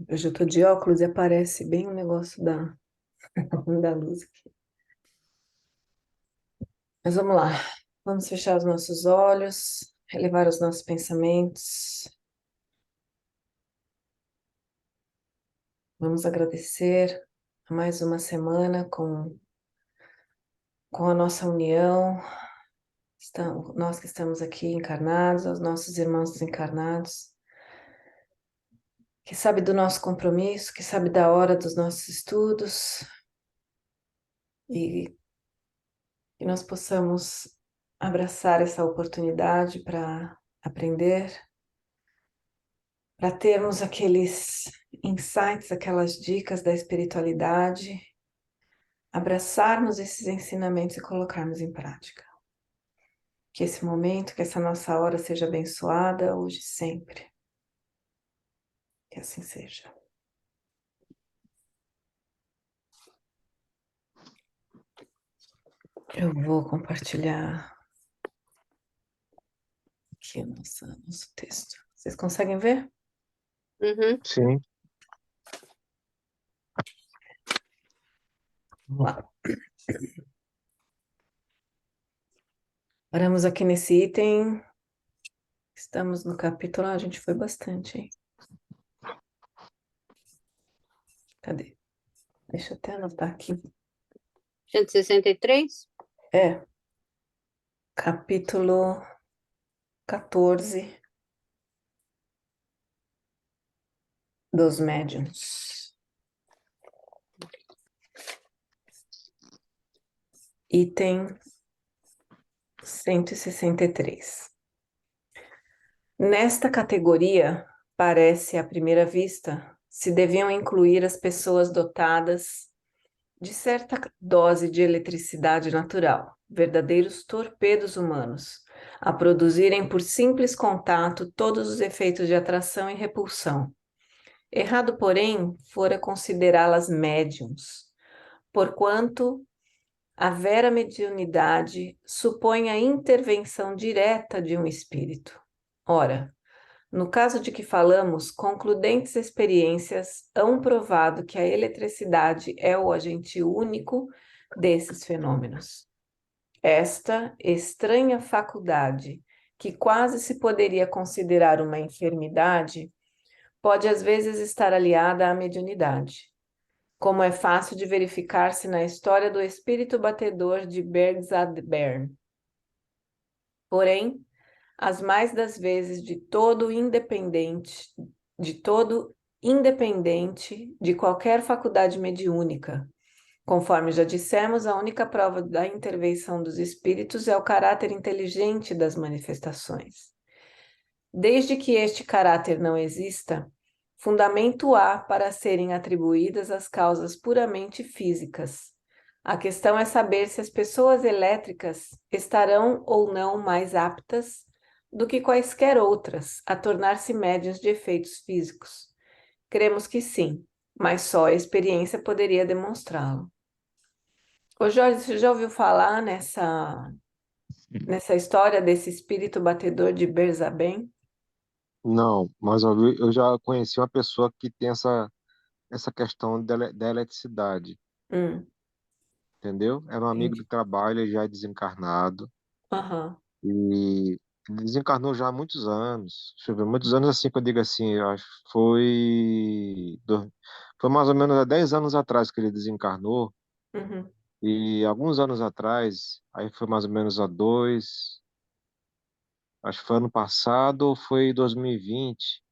Hoje eu tô de óculos e aparece bem o negócio da luz aqui. Mas vamos lá. Vamos fechar os nossos olhos, elevar os nossos pensamentos. Vamos agradecer a mais uma semana com a nossa união. Nós que estamos aqui encarnados, aos nossos irmãos desencarnados, que sabe do nosso compromisso, que sabe da hora dos nossos estudos e que nós possamos abraçar essa oportunidade para aprender, para termos aqueles insights, aquelas dicas da espiritualidade, abraçarmos esses ensinamentos e colocarmos em prática. Que esse momento, que essa nossa hora seja abençoada hoje e sempre. Que assim seja. Eu vou compartilhar aqui o nosso texto. Vocês conseguem ver? Uhum. Sim. Vamos lá. Paramos aqui nesse item. Estamos no capítulo. A gente foi bastante, hein? Cadê? Deixa eu até anotar aqui. 163? É, capítulo 14 dos médiuns. Item 163. Nesta categoria, parece à primeira vista, se deviam incluir as pessoas dotadas de certa dose de eletricidade natural, verdadeiros torpedos humanos, a produzirem por simples contato todos os efeitos de atração e repulsão. Errado, porém, fora considerá-las médiums, porquanto a vera mediunidade supõe a intervenção direta de um espírito. Ora, no caso de que falamos, concludentes experiências hão provado que a eletricidade é o agente único desses fenômenos. Esta estranha faculdade, que quase se poderia considerar uma enfermidade, pode às vezes estar aliada à mediunidade, como é fácil de verificar-se na história do espírito batedor de Bergzadbern. Porém, as mais das vezes de todo independente de qualquer faculdade mediúnica. Conforme já dissemos, a única prova da intervenção dos espíritos é o caráter inteligente das manifestações. Desde que este caráter não exista, fundamento há para serem atribuídas as causas puramente físicas. A questão é saber se as pessoas elétricas estarão ou não mais aptas do que quaisquer outras a tornar-se médiuns de efeitos físicos. Cremos que sim, mas só a experiência poderia demonstrá-lo. Ô Jorge, você já ouviu falar nessa história desse espírito batedor de Berzabém? Não, mas eu já conheci uma pessoa que tem essa questão da eletricidade, Hum, entendeu? Era um amigo do entendi. trabalho, ele já é desencarnado, Aham. e ele desencarnou já há muitos anos. Deixa eu ver, muitos anos assim que eu digo assim, eu acho que foi mais ou menos há 10 anos atrás que ele desencarnou, Uhum. e alguns anos atrás, aí foi mais ou menos há dois, acho que foi ano passado ou foi 2020.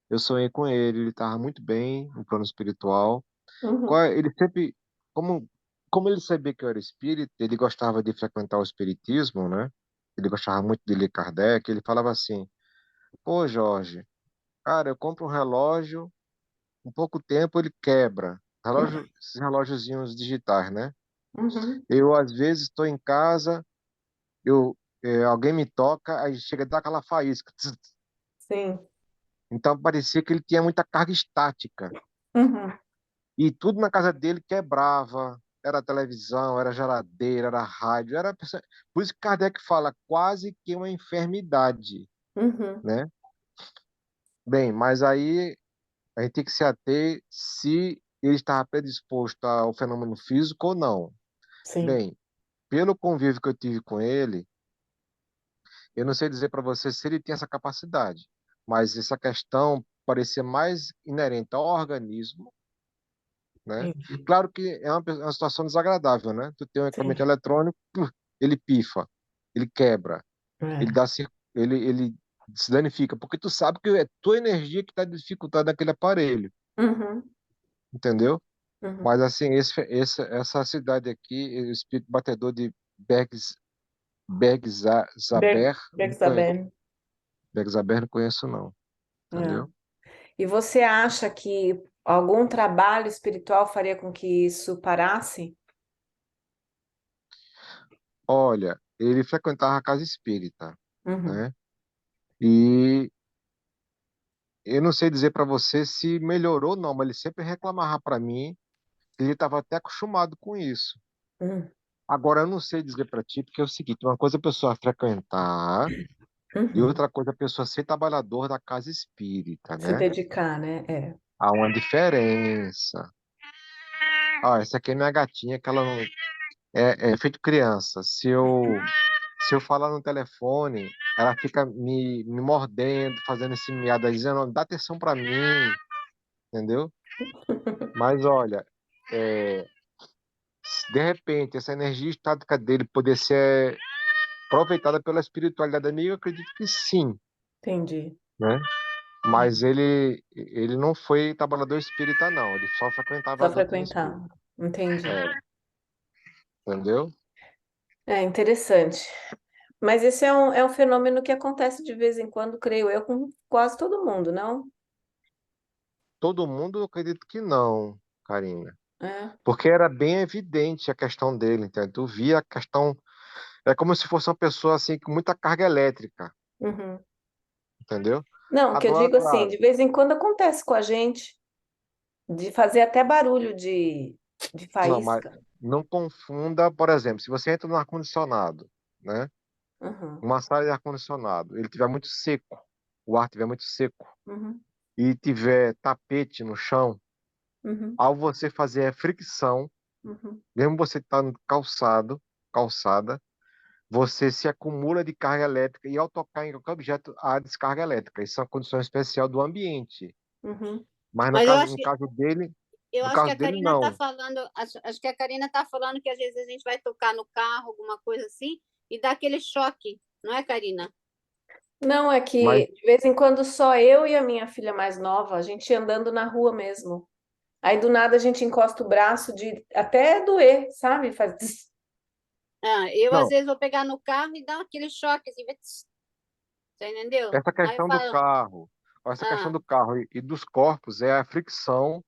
Eu sonhei com ele, ele estava muito bem no plano espiritual. Uhum. Ele sempre, como, como ele sabia que eu era espírita, ele gostava de frequentar o espiritismo, né? Ele gostava muito de ler Kardec. Ele falava assim: Pô, Jorge, cara, eu compro um relógio, um pouco tempo ele quebra. Relógio, esses relógiozinhos digitais, né? Uhum. Eu, às vezes, estou em casa, alguém me toca, aí chega a dar aquela faísca. Sim. Então, parecia que ele tinha muita carga estática. Uhum. E tudo na casa dele quebrava. Era televisão, era geladeira, era rádio. Por isso que Kardec fala quase que uma enfermidade, Uhum. né? Bem, mas aí a gente tem que se ater se ele estava predisposto ao fenômeno físico ou não. Sim, Bem, pelo convívio que eu tive com ele, eu não sei dizer para você se ele tem essa capacidade, mas essa questão parecia mais inerente ao organismo, né? entendi. Claro que é uma situação desagradável, né? Tu tem um equipamento Sim, eletrônico, ele pifa, ele quebra, ele é. dá, ele se danifica, porque tu sabe que é tua energia que está dificultando aquele aparelho, Uhum, entendeu? uhum. Mas assim, essa cidade aqui, o espírito batedor de Bergzaber, não conheço. Bergsaben. Bergzaber não conheço não, É. entendeu? E você acha que algum trabalho espiritual faria com que isso parasse? Olha, ele frequentava a casa espírita, Uhum, né? E eu não sei dizer para você se melhorou ou não, mas ele sempre reclamava para mim que ele estava até acostumado com isso. uhum, Agora, eu não sei dizer para ti, porque é o seguinte, uma coisa é a pessoa frequentar e uhum. outra coisa é a pessoa ser trabalhador da casa espírita, Se né? dedicar, né? É. Há uma diferença. Ah, essa aqui é minha gatinha, que ela não... é feito criança. Se eu falar no telefone, ela fica me mordendo, fazendo esse miado, aí, dizendo, dá atenção para mim, entendeu? Mas olha, é, de repente, essa energia estática dele poder ser aproveitada pela espiritualidade amiga, eu acredito que sim, Entendi. né? Mas ele não foi trabalhador espírita, não. Ele só frequentava Só as outras espíritas. frequentar. Entendi. É, entendeu? É interessante. Mas esse é um fenômeno que acontece de vez em quando, creio eu, com quase todo mundo, não? Todo mundo, eu acredito que não, Karina. É. Porque era bem evidente a questão dele, entendeu? Tu via a questão. É como se fosse uma pessoa assim com muita carga elétrica, Uhum. entendeu? Não, o que eu Agora, digo assim, de claro, vez em quando acontece com a gente, de fazer até barulho de não, mas faísca. não confunda, por exemplo, se você entra no ar-condicionado, né? Uhum, Uma sala de ar-condicionado, ele tiver muito seco, o ar tiver muito seco uhum, e tiver tapete no chão, uhum, ao você fazer a fricção, uhum, mesmo você estando calçada, você se acumula de carga elétrica e ao tocar em qualquer objeto há descarga elétrica. Isso é uma condição especial do ambiente. uhum. Mas no Mas caso, eu no acho que caso a dele Karina está não. falando, acho que a Karina está falando que às vezes a gente vai tocar no carro, alguma coisa assim, e dá aquele choque, não é, Karina? Não, é Mas que de vez em quando só eu e a minha filha mais nova, a gente ia andando na rua mesmo. Aí do nada a gente encosta o braço de até doer, sabe? Faz tss. Ah, eu às não, vezes vou pegar no carro e dá aquele choque, assim, você entendeu? essa Aí eu questão do falo, carro, essa questão ah, do carro e dos corpos é a fricção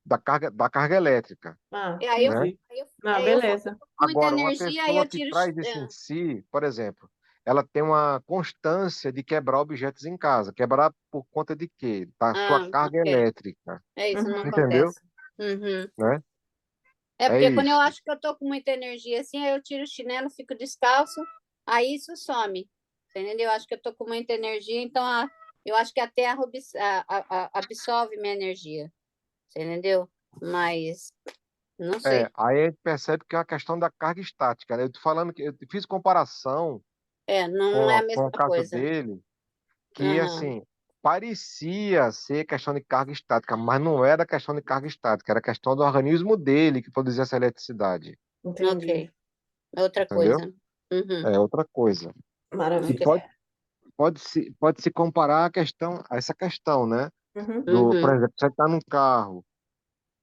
da carga elétrica, Ah, e né? entendi. Ah, eu beleza. tô com muita Agora, uma energia, aí pessoa eu que tiro. traz isso em si, por exemplo, ela tem uma constância de quebrar objetos em casa. Quebrar por conta de quê? Da sua Não carga quero. elétrica, É isso, não Uhum, entendeu? acontece. Uhum. Né? É É porque quando eu isso. acho que eu tô com muita energia assim, aí eu tiro o chinelo, fico descalço, aí isso some. Você entendeu? Eu acho que eu tô com muita energia, então eu acho que a terra absorve minha energia. Você entendeu? Mas não sei. Aí a gente percebe que é uma questão da carga estática, né? Eu tô falando que eu fiz comparação Não é a com o mesma caso coisa. dele, que Aham, assim, parecia ser questão de carga estática, mas não era questão de carga estática, era questão do organismo dele que produzia essa eletricidade, entendi. ok. É outra entendeu? coisa. Uhum, É outra coisa. E ok. Maravilha. pode se comparar a essa questão, né? Uhum, Por Uhum. exemplo, você está num carro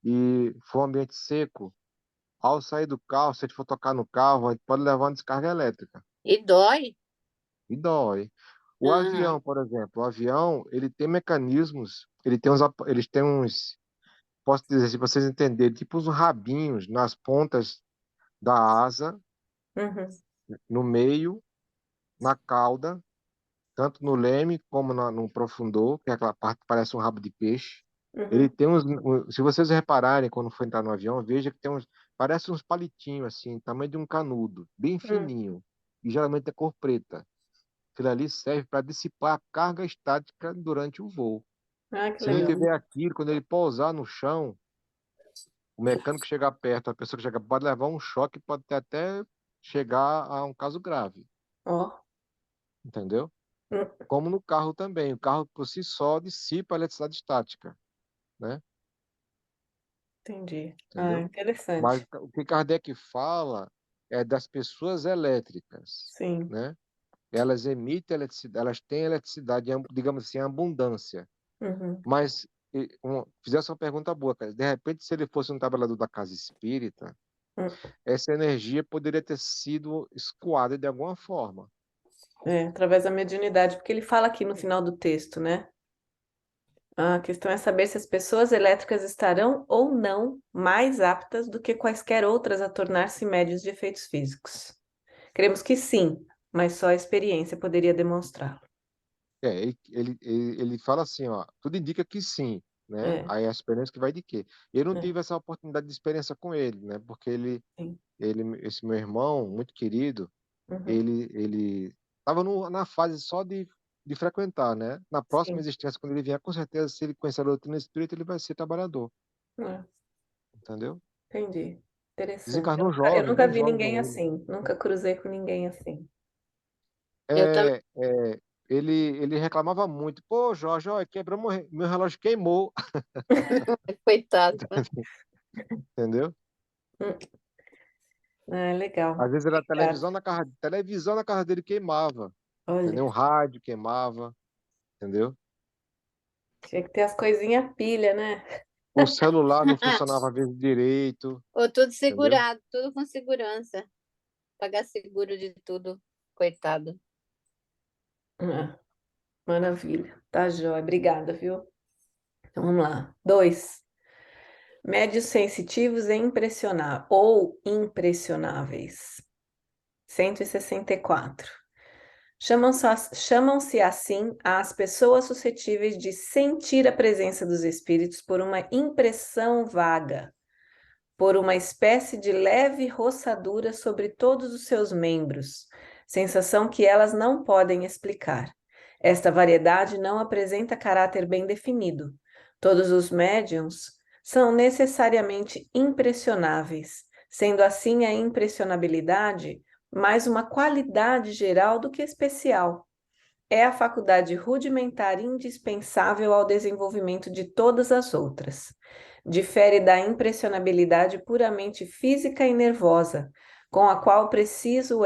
e for um ambiente seco, ao sair do carro, se a gente for tocar no carro, a gente pode levar uma descarga elétrica E dói? e dói. O Aham. avião, por exemplo, o avião, ele tem mecanismos, eles têm uns, posso dizer, se vocês entenderem, tipo uns rabinhos nas pontas da asa, uhum, no meio, na cauda, tanto no leme como no profundor, que é aquela parte que parece um rabo de peixe. Ele uhum, tem uns, se vocês repararem quando for entrar no avião, veja que tem uns, parece uns palitinhos assim, tamanho de um canudo, bem uhum. fininho, e geralmente é cor preta. Aquilo ali serve para dissipar a carga estática durante o voo. Ah, que Se ele legal. tiver aquilo, quando ele pousar no chão, o mecânico chegar perto, a pessoa que chega pode levar um choque, pode até chegar a um caso grave, Ó, entendeu? hum, Como no carro também. O carro por si só dissipa a eletricidade estática, né? entendi. Ah, Entendeu? Mas interessante. o que Kardec fala é das pessoas elétricas, Sim. né? Elas emitem eletricidade, elas têm eletricidade, digamos assim, em abundância. Uhum, Mas fizesse uma pergunta boa, cara. De repente, se ele fosse um trabalhador da casa espírita, hum. essa energia poderia ter sido escoada de alguma forma. É, através da mediunidade, porque ele fala aqui no final do texto, né? A questão é saber se as pessoas elétricas estarão ou não mais aptas do que quaisquer outras a tornar-se médios de efeitos físicos. Cremos que sim, mas só a experiência poderia demonstrá-lo. Ele fala assim, ó, tudo indica que sim, né? É, Aí a experiência que vai de quê? Eu não é, tive essa oportunidade de experiência com ele, né? Porque sim. esse meu irmão, muito querido, Uhum, ele estava na fase só de frequentar, né? Na próxima sim. existência, quando ele vier, com certeza, se ele conhecer a doutrina espírita, ele vai ser trabalhador, É, entendeu? entendi. Interessante. Desencarnou Eu jovem, nunca bem vi jovem ninguém ainda. assim, nunca cruzei com ninguém assim. Eu também, Ele reclamava muito. Pô, Jorge, ó, quebrou meu relógio queimou, coitado. entendeu? Hum, é legal. Às vezes era Obrigada. televisão na casa dele queimava, entendeu? Olha, Um rádio queimava, entendeu? tinha que ter as coisinhas pilha, né? O celular não funcionava às vezes direito, Ou tudo entendeu? segurado, tudo com segurança. Pagar seguro de tudo, coitado. Ah, maravilha. Tá, joia. Obrigada, viu? Então vamos lá. 2. Médios sensitivos e impressionáveis ou impressionáveis. 164. Chamam-se assim as pessoas suscetíveis de sentir a presença dos espíritos por uma impressão vaga, por uma espécie de leve roçadura sobre todos os seus membros, sensação que elas não podem explicar. Esta variedade não apresenta caráter bem definido. Todos os médiums são necessariamente impressionáveis, sendo assim a impressionabilidade mais uma qualidade geral do que especial. É a faculdade rudimentar indispensável ao desenvolvimento de todas as outras. Difere da impressionabilidade puramente física e nervosa, com a qual preciso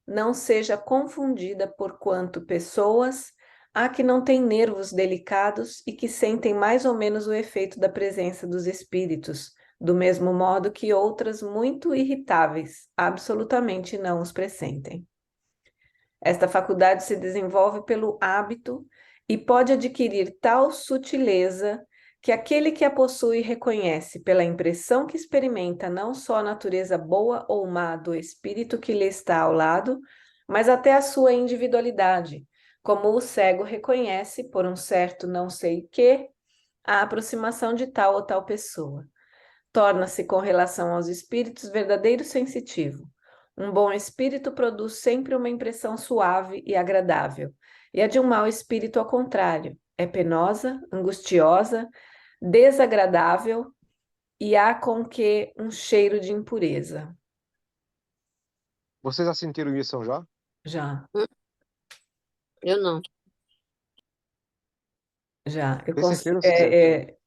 não seja confundida porquanto pessoas há que não têm nervos delicados e que sentem mais ou menos o efeito da presença dos espíritos, do mesmo modo que outras muito irritáveis absolutamente não os pressentem. Esta faculdade se desenvolve pelo hábito e pode adquirir tal sutileza que aquele que a possui reconhece pela impressão que experimenta não só a natureza boa ou má do espírito que lhe está ao lado, mas até a sua individualidade, como o cego reconhece por um certo não sei que a aproximação de tal ou tal pessoa. Torna-se, com relação aos espíritos, verdadeiro sensitivo. Um bom espírito produz sempre uma impressão suave e agradável, e a de um mau espírito, ao contrário, é penosa, angustiosa, desagradável e há com que um cheiro de impureza. Vocês já sentiram isso já? Já, Eu não. já. Tem certeza, Cê?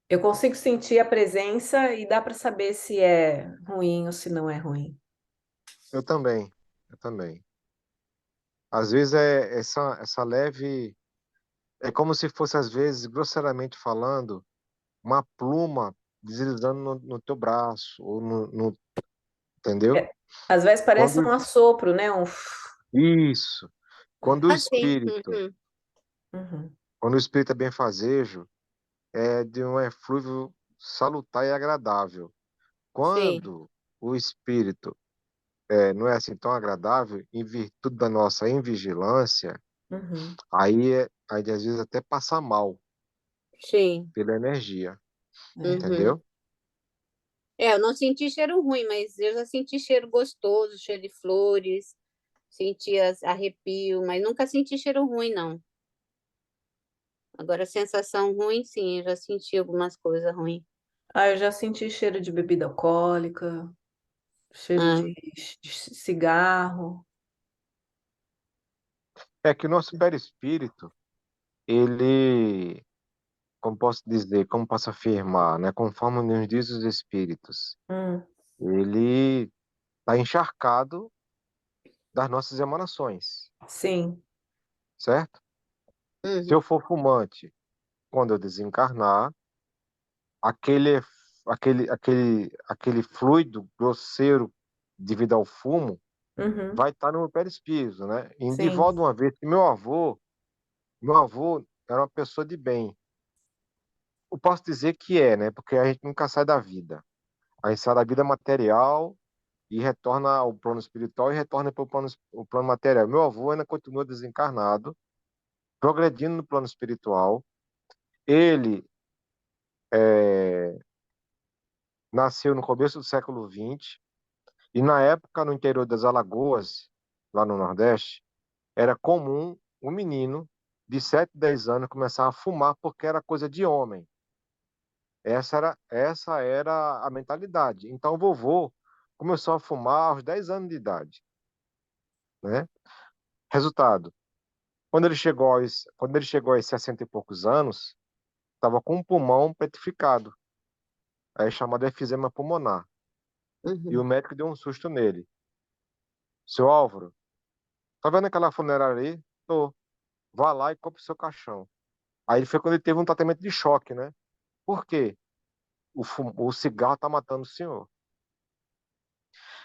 Eu consigo sentir a presença e dá para saber se é ruim ou se não é ruim. Eu também, eu também. Às vezes é essa leve, é como se fosse, às vezes, grosseiramente falando, uma pluma deslizando no teu braço, ou entendeu? É, às vezes parece Quando, um assopro, né? isso, quando o Assim, espírito, Uhum, quando o espírito é benfazejo, é de um eflúvio salutar e agradável. sim. Quando o espírito não é assim tão agradável, em virtude da nossa invigilância, uhum, aí às vezes até passa mal Sim. pela energia, é. Uhum. entendeu? É, eu não senti cheiro ruim, mas eu já senti cheiro gostoso, cheiro de flores, senti arrepio, mas nunca senti cheiro ruim, não. Agora, sensação ruim, sim, eu já senti algumas coisas ruins. Ah, eu já senti cheiro de bebida alcoólica, cheiro Ah, de cigarro. É que o nosso perispírito, ele, como posso dizer, como posso afirmar, né? Conforme nos diz os espíritos, Hum, ele está encharcado das nossas emanações, sim. certo? Se uhum, eu for fumante, quando eu desencarnar, aquele, aquele fluido grosseiro devido ao fumo Uhum, vai estar no meu perispírito, né? E de sim. volta uma vez que meu avô era uma pessoa de bem. Eu posso dizer que é, né? Porque a gente nunca sai da vida. A gente sai da vida material e retorna ao plano espiritual e retorna para o plano material. Meu avô ainda continua desencarnado, progredindo no plano espiritual. Ele nasceu no começo do século XX e na época no interior das Alagoas, lá no Nordeste, era comum um menino de 7, 10 anos começar a fumar porque era coisa de homem. Essa era a mentalidade. Então o vovô começou a fumar aos 10 anos de idade, né? Resultado, quando ele chegou aos 60 e poucos anos, estava com o pulmão petrificado, aí chamado efizema pulmonar. E o uhum, médico deu um susto nele. Seu Álvaro, tá vendo aquela funerária ali? Tô. Vá lá e compre o seu caixão. Aí foi quando ele teve um tratamento de choque, né? Por quê? O cigarro tá matando o senhor.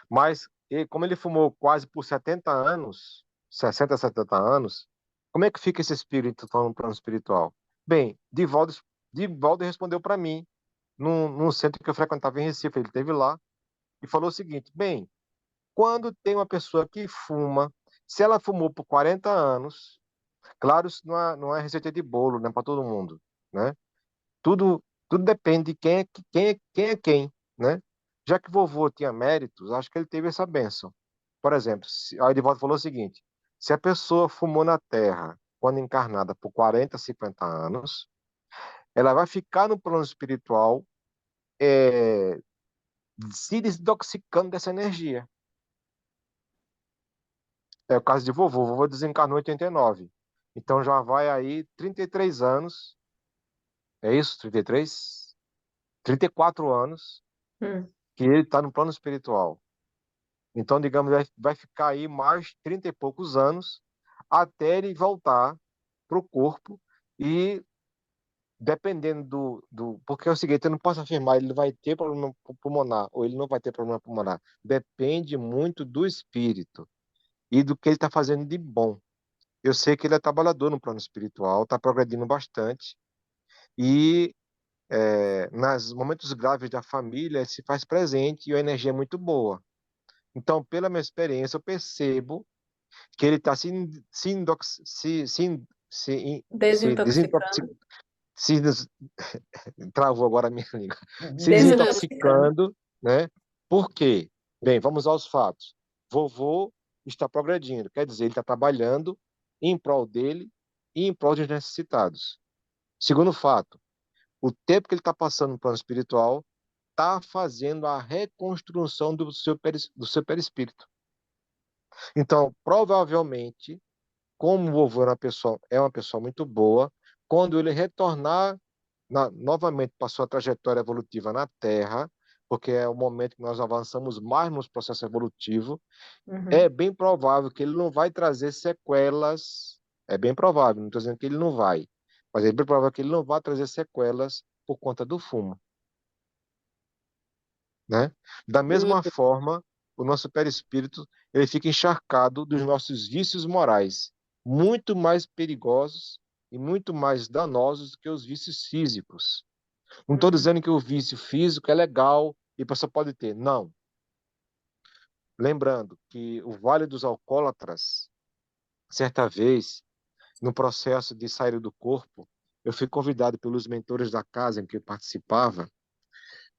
Mas, como ele fumou quase por 70 anos, 60, 70 anos, como é que fica esse espírito no plano espiritual? Bem, Divaldo respondeu para mim, num centro que eu frequentava em Recife. Ele esteve lá e falou o seguinte: bem, quando tem uma pessoa que fuma, se ela fumou por 40 anos, claro, isso não é receita de bolo, né, para todo mundo, né? Tudo depende de quem é quem, né? Já que vovô tinha méritos, acho que ele teve essa bênção. Por exemplo, a Edivaldo falou o seguinte: se a pessoa fumou na Terra quando encarnada por 40, 50 anos, ela vai ficar no plano espiritual é, se desintoxicando dessa energia. É o caso de vovô. Vovô desencarnou em 89. Então já vai aí 33 anos. É isso? 33? 34 anos Hum, que ele está no plano espiritual. Então, digamos, vai ficar aí mais 30 e poucos anos até ele voltar para o corpo e dependendo Porque é o seguinte, eu não posso afirmar ele vai ter problema pulmonar ou ele não vai ter problema pulmonar. Depende muito do espírito e do que ele está fazendo de bom. Eu sei que ele é trabalhador no plano espiritual, está progredindo bastante e nos momentos graves da família ele se faz presente e a energia é muito boa. Então, pela minha experiência, eu percebo que ele está se desintoxicando. desintoxicando, se des- travou agora a minha língua, se Desintoxicando. desintoxicando, né? Por quê? Bem, vamos aos fatos. Vovô está progredindo, quer dizer, ele está trabalhando em prol dele e em prol dos necessitados. Segundo fato, o tempo que ele está passando no plano espiritual está fazendo a reconstrução do seu perispírito. Então, provavelmente, como o vovô é uma pessoa muito boa, quando ele retornar novamente para sua trajetória evolutiva na Terra, porque é o momento que nós avançamos mais no processo evolutivo, é Uhum. bem provável que ele não vai trazer sequelas. É bem provável, não estou dizendo que ele não vai, mas é bem provável que ele não vai trazer sequelas por conta do fumo, né? Da uhum, mesma forma, o nosso perispírito ele fica encharcado dos nossos vícios morais, muito mais perigosos e muito mais danosos do que os vícios físicos. Não estou Uhum. dizendo que o vício físico é legal e a pessoa pode ter. Não. Lembrando que o Vale dos Alcoólatras, certa vez, no processo de sair do corpo, eu fui convidado pelos mentores da casa em que eu participava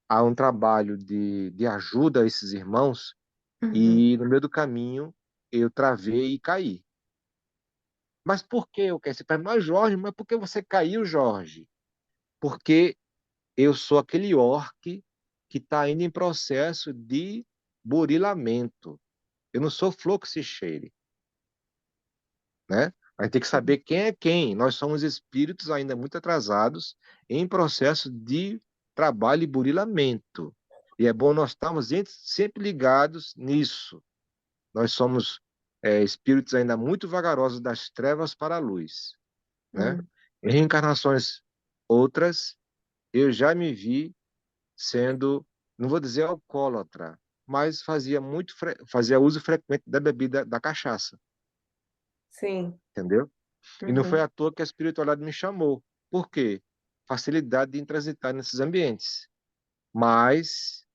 a um trabalho de ajuda a esses irmãos Uhum. e no meio do caminho eu travei e caí. Mas por que eu quero? Você pergunta, mas Jorge, mas por que você caiu, Jorge? Porque eu sou aquele orc que está indo em processo de burilamento. Eu não sou flor que se cheire, né? A gente tem que saber quem é quem. Nós somos espíritos ainda muito atrasados em processo de trabalho e burilamento. E é bom nós estarmos sempre ligados nisso. Nós somos espíritos ainda muito vagarosos das trevas para a luz, né? Hum, Em reencarnações outras, eu já me vi sendo, não vou dizer alcoólatra, mas fazia uso frequente da bebida da cachaça, sim. entendeu? E não foi Uhum, à toa que a espiritualidade me chamou. Por quê? Facilidade de transitar nesses ambientes. Mas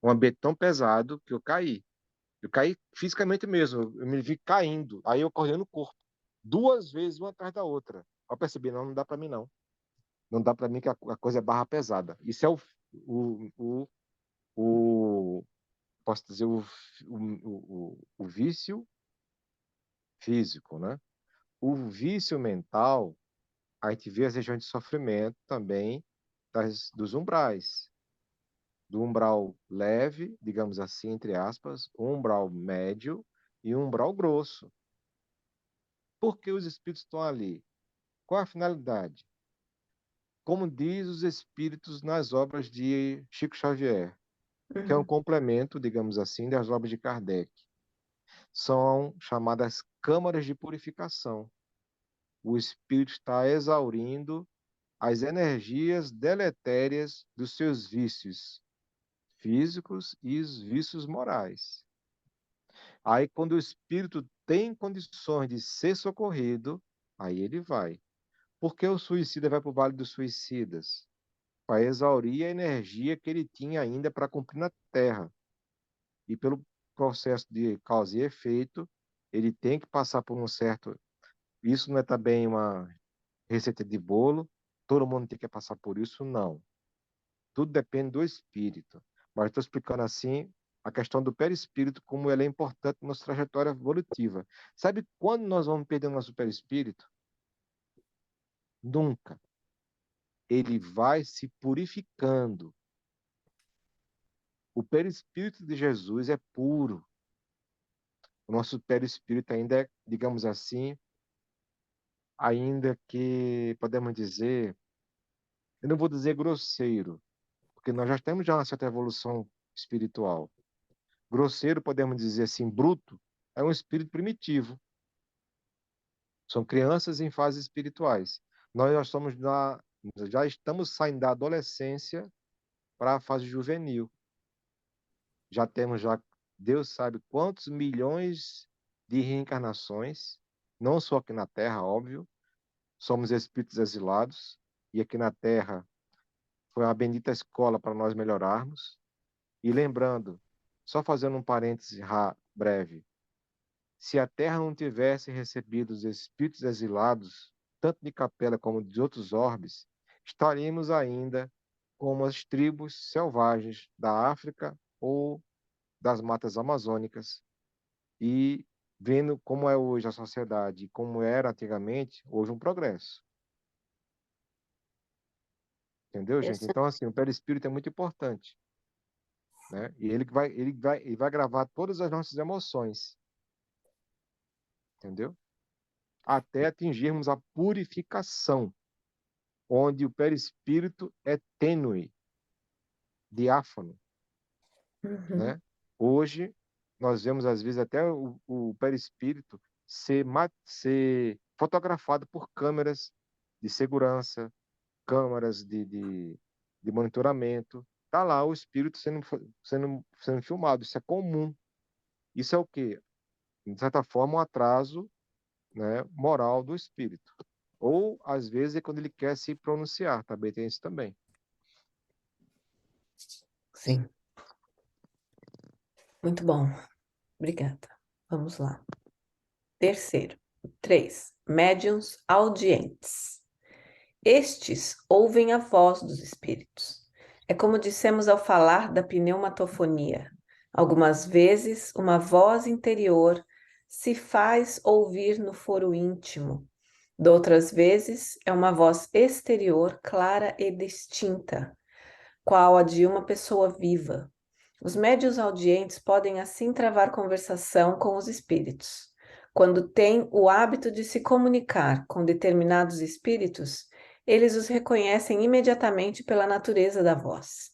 um ambiente tão pesado que eu caí. Eu caí fisicamente mesmo, eu me vi caindo. Aí eu corri no corpo. Duas vezes, uma atrás da outra. Eu percebi, não, não dá para mim não. Não dá para mim que a coisa é barra pesada. Isso é o, o, o posso dizer, o vício físico, né? O vício mental, a gente vê as regiões de sofrimento também dos umbrais. Do umbral leve, digamos assim, entre aspas, um umbral médio e um umbral grosso. Por que os espíritos estão ali? Qual a finalidade? Como diz os espíritos nas obras de Chico Xavier, que é um uhum, complemento, digamos assim, das obras de Kardec. São chamadas câmaras de purificação. O espírito está exaurindo as energias deletérias dos seus vícios físicos e os vícios morais. Aí, quando o espírito tem condições de ser socorrido, aí ele vai. Por que o suicida vai para o Vale dos Suicidas? Para exaurir a energia que ele tinha ainda para cumprir na Terra. E pelo processo de causa e efeito, ele tem que passar por um certo. Isso não é também uma receita de bolo, todo mundo tem que passar por isso, não. Tudo depende do espírito. Mas estou explicando assim a questão do perispírito, como ele é importante na nossa trajetória evolutiva. Sabe quando nós vamos perder o nosso perispírito? Nunca. Ele vai se purificando. O perispírito de Jesus é puro. O nosso perispírito ainda é, digamos assim, ainda que podemos dizer, eu não vou dizer grosseiro, porque nós já temos já uma certa evolução espiritual. Grosseiro, podemos dizer assim, bruto, é um espírito primitivo. São crianças em fases espirituais. Nós já estamos saindo da adolescência para a fase juvenil. Já temos já, Deus sabe quantos milhões de reencarnações, não só aqui na Terra, óbvio, somos espíritos exilados, e aqui na Terra foi uma bendita escola para nós melhorarmos. E lembrando, só fazendo um parêntese breve, se a Terra não tivesse recebido os espíritos exilados, tanto de Capela como de outros orbes, estaríamos ainda como as tribos selvagens da África ou das matas amazônicas e vendo como é hoje a sociedade e como era antigamente, hoje um progresso. Entendeu, gente? interessante. Então, assim, o perispírito é muito importante, né? E ele vai gravar todas as nossas emoções, entendeu? Até atingirmos a purificação, onde o perispírito é tênue, diáfano, uhum, né? Hoje, nós vemos, às vezes, até o perispírito ser fotografado por câmeras de segurança, câmeras de monitoramento. Está lá o espírito sendo filmado. Isso é comum. Isso é o quê? De certa forma, um atraso, né, moral do espírito. Ou, às vezes, é quando ele quer se pronunciar. Também tem isso também. sim. Muito bom. Obrigada. Vamos lá. Terceiro. 3. Médiuns audientes. Estes ouvem a voz dos espíritos. É como dissemos ao falar da pneumatofonia. Algumas vezes, uma voz interior se faz ouvir no foro íntimo. Doutras vezes, é uma voz exterior, clara e distinta, qual a de uma pessoa viva. Os médiuns audientes podem assim travar conversação com os espíritos. Quando têm o hábito de se comunicar com determinados espíritos, eles os reconhecem imediatamente pela natureza da voz.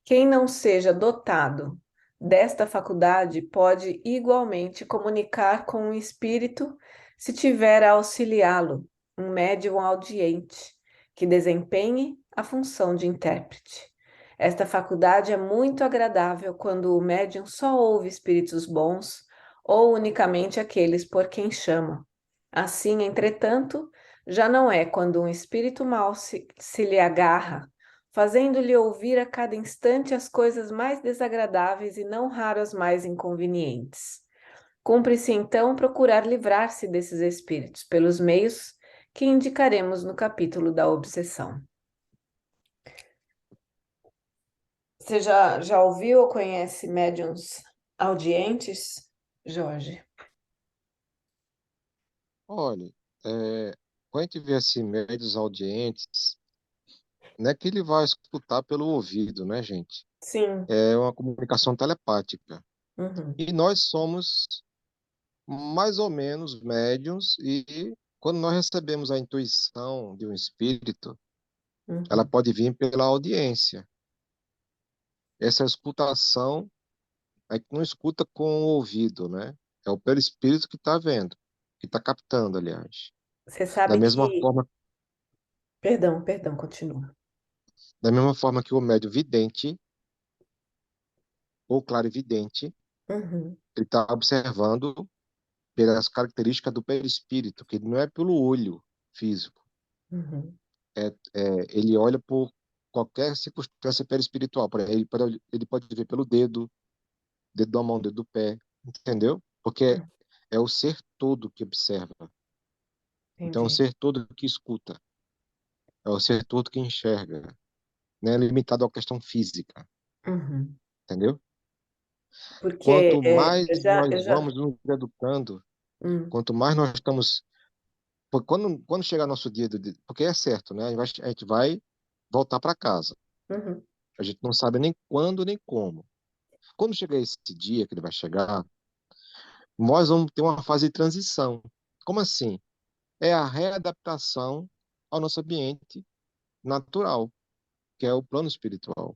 Quem não seja dotado desta faculdade pode igualmente comunicar com um espírito se tiver a auxiliá-lo, um médium audiente, que desempenhe a função de intérprete. Esta faculdade é muito agradável quando o médium só ouve espíritos bons ou unicamente aqueles por quem chama. Assim, entretanto, já não é quando um espírito mau se lhe agarra, fazendo-lhe ouvir a cada instante as coisas mais desagradáveis e não raro as mais inconvenientes. Cumpre-se então procurar livrar-se desses espíritos pelos meios que indicaremos no capítulo da obsessão. Você já ouviu ou conhece médiuns audientes, Jorge? Olha, quando a gente vê assim, médios audientes, não é que ele vai escutar pelo ouvido, né, gente? Sim. É uma comunicação telepática. Uhum, E nós somos mais ou menos médiums, e quando nós recebemos a intuição de um espírito, ela uhum. pode vir pela audiência. Essa escutação, a gente não escuta com o ouvido, né? É o perispírito que está vendo, que está captando, aliás. Você Da sabe mesma que. forma, Perdão, continua. da mesma forma que o médium vidente ou clarividente, Uhum, ele está observando pelas características do perispírito, que não é pelo olho físico. uhum, Ele olha por qualquer circunstância perispiritual. Por exemplo, ele pode ver pelo dedo da mão, dedo do pé, entendeu? Porque uhum. é o ser todo que observa. Então, é o Entendi. ser todo que escuta. É o ser todo que enxerga. Não é limitado à questão física, Uhum. entendeu? Porque Quanto mais eu nós já. vamos nos educando, Hum, quanto mais nós estamos. Quando chegar nosso dia, porque é certo, né? A gente vai voltar para casa. uhum, A gente não sabe nem quando nem como. Quando chegar esse dia que ele vai chegar, nós vamos ter uma fase de transição. Como assim? É a readaptação ao nosso ambiente natural, que é o plano espiritual.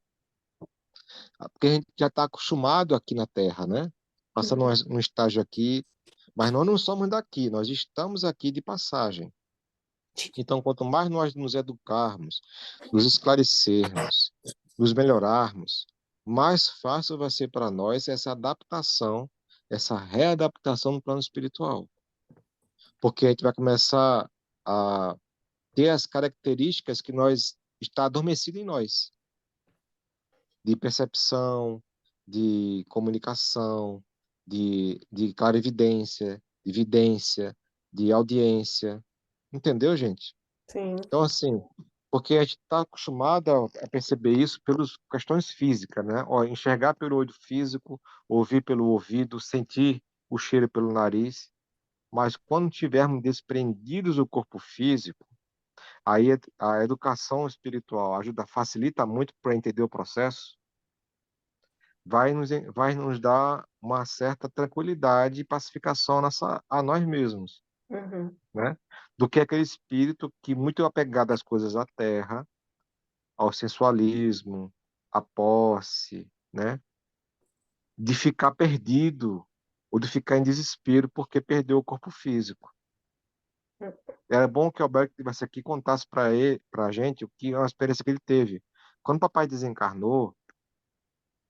Porque a gente já está acostumado aqui na Terra, né? Passando uhum, um estágio aqui, mas nós não somos daqui, nós estamos aqui de passagem. Então, quanto mais nós nos educarmos, nos esclarecermos, nos melhorarmos, mais fácil vai ser para nós essa adaptação, essa readaptação no plano espiritual. Porque a gente vai começar a ter as características que nós está adormecido em nós, de percepção, de comunicação, de clarividência, de vidência, de audiência. Entendeu, gente? sim. Então, assim, porque a gente está acostumado a perceber isso pelas questões físicas, né? Ó, enxergar pelo olho físico, ouvir pelo ouvido, sentir o cheiro pelo nariz. Mas quando tivermos desprendidos do corpo físico, aí a educação espiritual ajuda, facilita muito para entender o processo, vai nos dar uma certa tranquilidade e pacificação a nós mesmos, Uhum, né? Do que aquele espírito que muito apegado às coisas da terra, ao sensualismo, à posse, né? De ficar perdido ou de ficar em desespero porque perdeu o corpo físico. Era bom que o Alberto estivesse aqui e contasse para a gente o que é uma experiência que ele teve. Quando o papai desencarnou,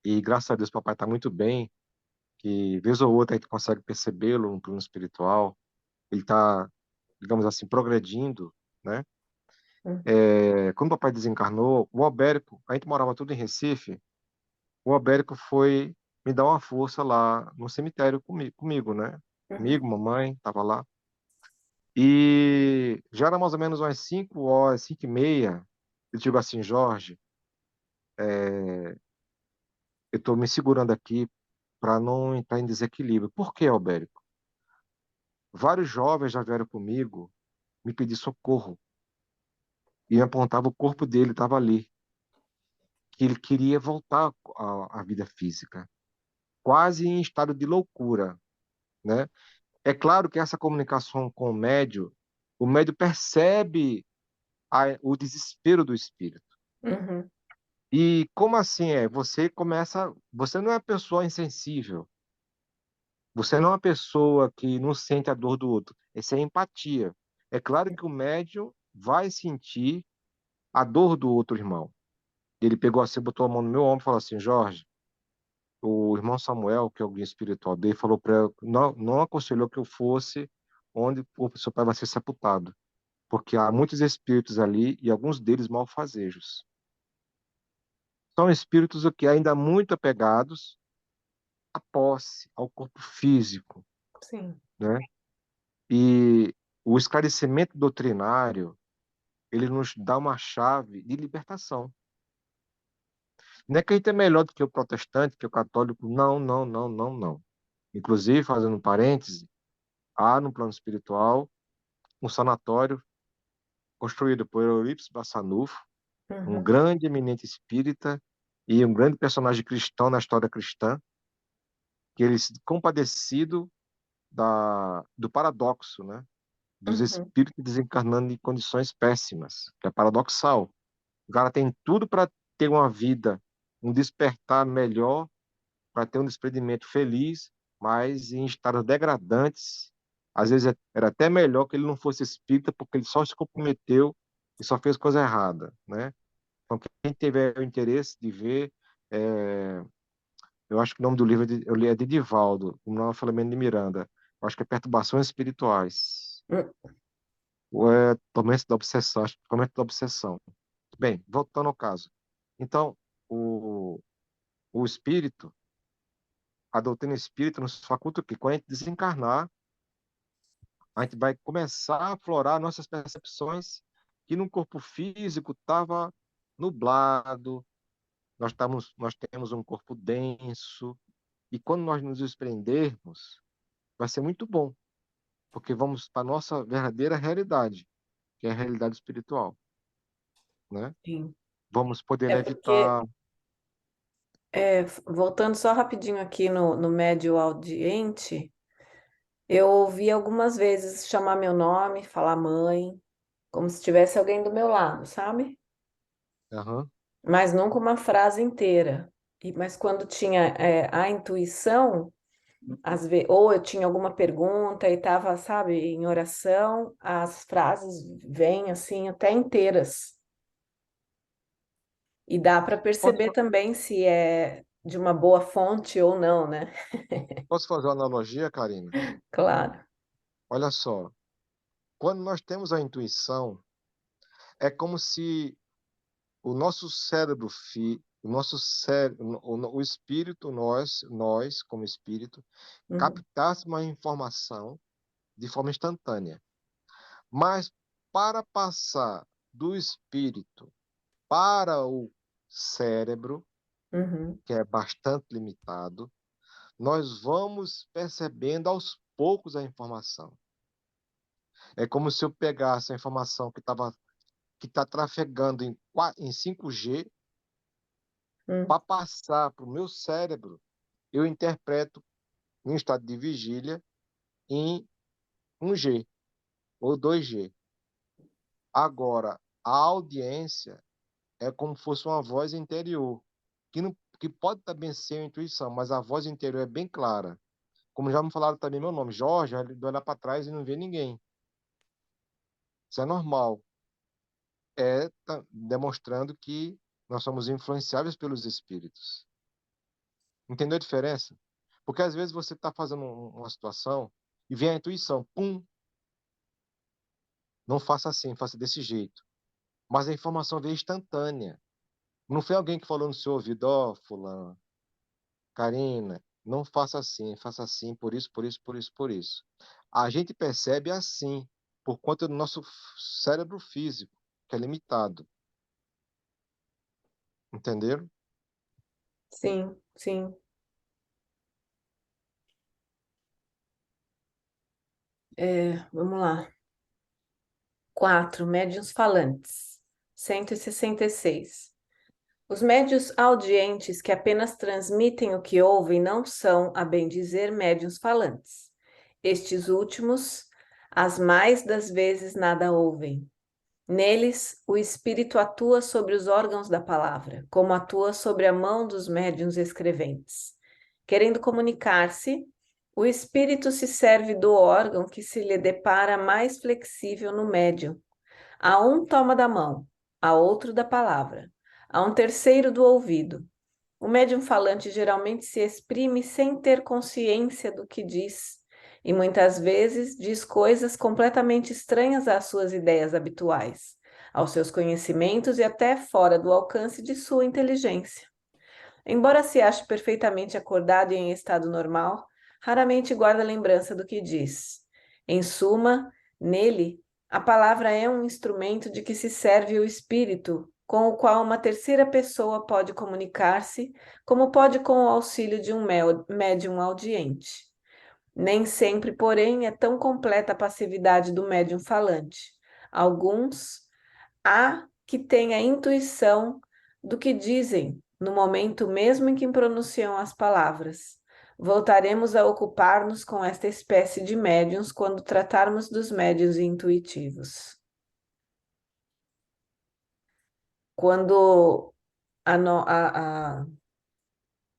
e graças a Deus o papai está muito bem, que vez ou outra a gente consegue percebê-lo no plano espiritual, ele está, digamos assim, progredindo, né? uhum, Quando o papai desencarnou, o Alberto, a gente morava tudo em Recife, o Albérico foi me dar uma força lá no cemitério comigo, né? uhum, Comigo, mamãe, tava lá. E já era mais ou menos umas 5 horas, 5 e meia. Eu digo assim, Jorge, eu tô me segurando aqui para não entrar em desequilíbrio. Por que, Albérico? Vários jovens já vieram comigo me pedir socorro e me apontava o corpo dele, estava ali, que ele queria voltar à vida física, quase em estado de loucura, né? É claro que essa comunicação com o médio percebe o desespero do espírito. Uhum. E como assim é? Você não é uma pessoa insensível, você não é uma pessoa que não sente a dor do outro. Essa é empatia. É claro que o médium vai sentir a dor do outro irmão. Ele pegou assim, botou a mão no meu ombro e falou assim: Jorge, o irmão Samuel, que é o guia espiritual dele, falou para eu, não aconselhou que eu fosse onde o seu pai vai ser sepultado, porque há muitos espíritos ali e alguns deles malfazejos. São espíritos o que ainda muito apegados à posse, ao corpo físico, Sim. né? E o esclarecimento doutrinário, ele nos dá uma chave de libertação. Não é que a gente é melhor do que o protestante, que o católico, não, não, não, não, não. Inclusive, fazendo um parêntese, há no plano espiritual um sanatório construído por Eurípides Bassanufo, um Uhum. grande eminente espírita e um grande personagem cristão na história cristã, que ele compadecido do paradoxo, né? Dos Uhum. espíritos desencarnando em condições péssimas, que é paradoxal. O cara tem tudo para ter uma vida, um despertar melhor, para ter um desprendimento feliz, mas em estados degradantes. Às vezes era até melhor que ele não fosse espírita, porque ele só se comprometeu e só fez coisa errada, né? Então, quem tiver o interesse de ver, é, eu acho que o nome do livro eu li é de Divaldo, o nome é Filomeno de Miranda. Eu acho que é Perturbações Espirituais. Hum. Ou é Tormento da Obsessão, acho que é Tormento da Obsessão. Bem, voltando ao caso. Então, o, o espírito, a doutrina espírita nos faculta o quê? Quando a gente desencarnar, a gente vai começar a aflorar nossas percepções que no corpo físico estava nublado, nós temos um corpo denso, e quando nós nos desprendermos, vai ser muito bom, porque vamos para a nossa verdadeira realidade, que é a realidade espiritual, né? Sim. Vamos poder É porque, evitar. voltando só rapidinho aqui no médio audiente, eu ouvi algumas vezes chamar meu nome, falar mãe, como se tivesse alguém do meu lado, sabe? Aham. Mas nunca uma frase inteira. Mas quando tinha, a intuição, ou eu tinha alguma pergunta e estava, sabe, em oração, as frases vêm assim até inteiras. E dá para perceber Posso, também se é de uma boa fonte ou não, né? posso fazer uma analogia, Karina? Claro. Olha só, quando nós temos a intuição, é como se o nosso cérebro, o nosso cérebro, o espírito, nós como espírito, Uhum, captasse uma informação de forma instantânea. Mas para passar do espírito para o cérebro, uhum, que é bastante limitado, nós vamos percebendo aos poucos a informação. É como se eu pegasse a informação que está trafegando em 5G uhum, para passar para o meu cérebro, eu interpreto em um estado de vigília em 1G ou 2G. Agora, a audiência é como se fosse uma voz interior, que, não, que pode também ser a intuição, mas a voz interior é bem clara. Como já me falaram também meu nome, Jorge, ele olha para trás e não vê ninguém. Isso é normal. Demonstrando que nós somos influenciáveis pelos espíritos. Entendeu a diferença? Porque às vezes você está fazendo uma situação e vem a intuição, pum, não faça assim, faça desse jeito. Mas a informação veio instantânea. Não foi alguém que falou no seu ouvido, ó, fulano, Karina, não faça assim, por isso, por isso, por isso, por isso. A gente percebe assim, por conta do nosso cérebro físico, que é limitado. Entenderam? sim, sim. Vamos lá. 4. Médiuns falantes. 166. Os médiuns audientes que apenas transmitem o que ouvem não são, a bem dizer, médiuns falantes. Estes últimos, as mais das vezes, nada ouvem. Neles, o espírito atua sobre os órgãos da palavra, como atua sobre a mão dos médiuns escreventes. Querendo comunicar-se, o espírito se serve do órgão que se lhe depara mais flexível no médium. A um toma da mão, a outro da palavra, a um terceiro do ouvido. O médium falante geralmente se exprime sem ter consciência do que diz, e muitas vezes diz coisas completamente estranhas às suas ideias habituais, aos seus conhecimentos e até fora do alcance de sua inteligência. Embora se ache perfeitamente acordado e em estado normal, raramente guarda lembrança do que diz. Em suma, nele, a palavra é um instrumento de que se serve o espírito, com o qual uma terceira pessoa pode comunicar-se, como pode com o auxílio de um médium audiente. Nem sempre, porém, é tão completa a passividade do médium falante. Alguns há que têm a intuição do que dizem no momento mesmo em que pronunciam as palavras. Voltaremos a ocupar-nos com esta espécie de médiuns quando tratarmos dos médiuns intuitivos. Quando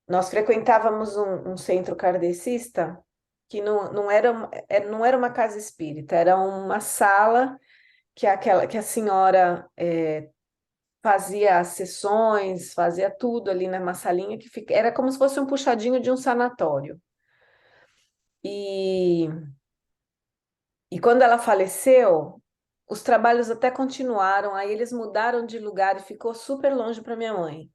nós frequentávamos um centro kardecista, que não era uma casa espírita, era uma sala que a senhora fazia as sessões, fazia tudo ali numa salinha era como se fosse um puxadinho de um sanatório. E quando ela faleceu, os trabalhos até continuaram, aí eles mudaram de lugar e ficou super longe para minha mãe.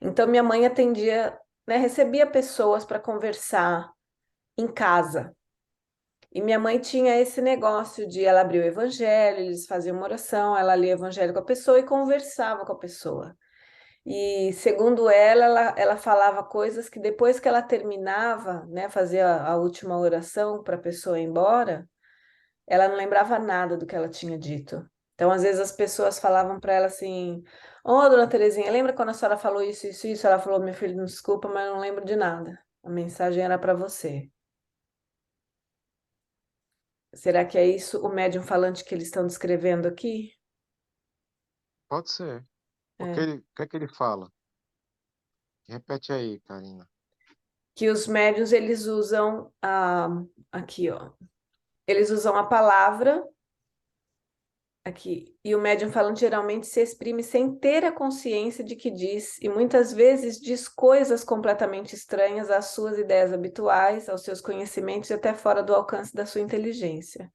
Então minha mãe atendia, né, recebia pessoas para conversar em casa. E minha mãe tinha esse negócio de ela abrir o evangelho, eles faziam uma oração, ela lia o evangelho com a pessoa e conversava com a pessoa. E segundo ela falava coisas que depois que ela terminava, né, fazia a última oração para a pessoa ir embora, ela não lembrava nada do que ela tinha dito. Então, às vezes as pessoas falavam para ela assim: Ô, dona Terezinha, lembra quando a senhora falou isso, isso, isso? Ela falou: meu filho, desculpa, mas eu não lembro de nada. A mensagem era para você. Será que é isso o médium falante que eles estão descrevendo aqui? Pode ser. É. O que é que ele fala? Repete aí, Karina. Que os médiuns eles usam aqui, ó. Eles usam a palavra aqui, e o médium falante geralmente se exprime sem ter a consciência de que diz, e muitas vezes diz coisas completamente estranhas às suas ideias habituais, aos seus conhecimentos e até fora do alcance da sua inteligência.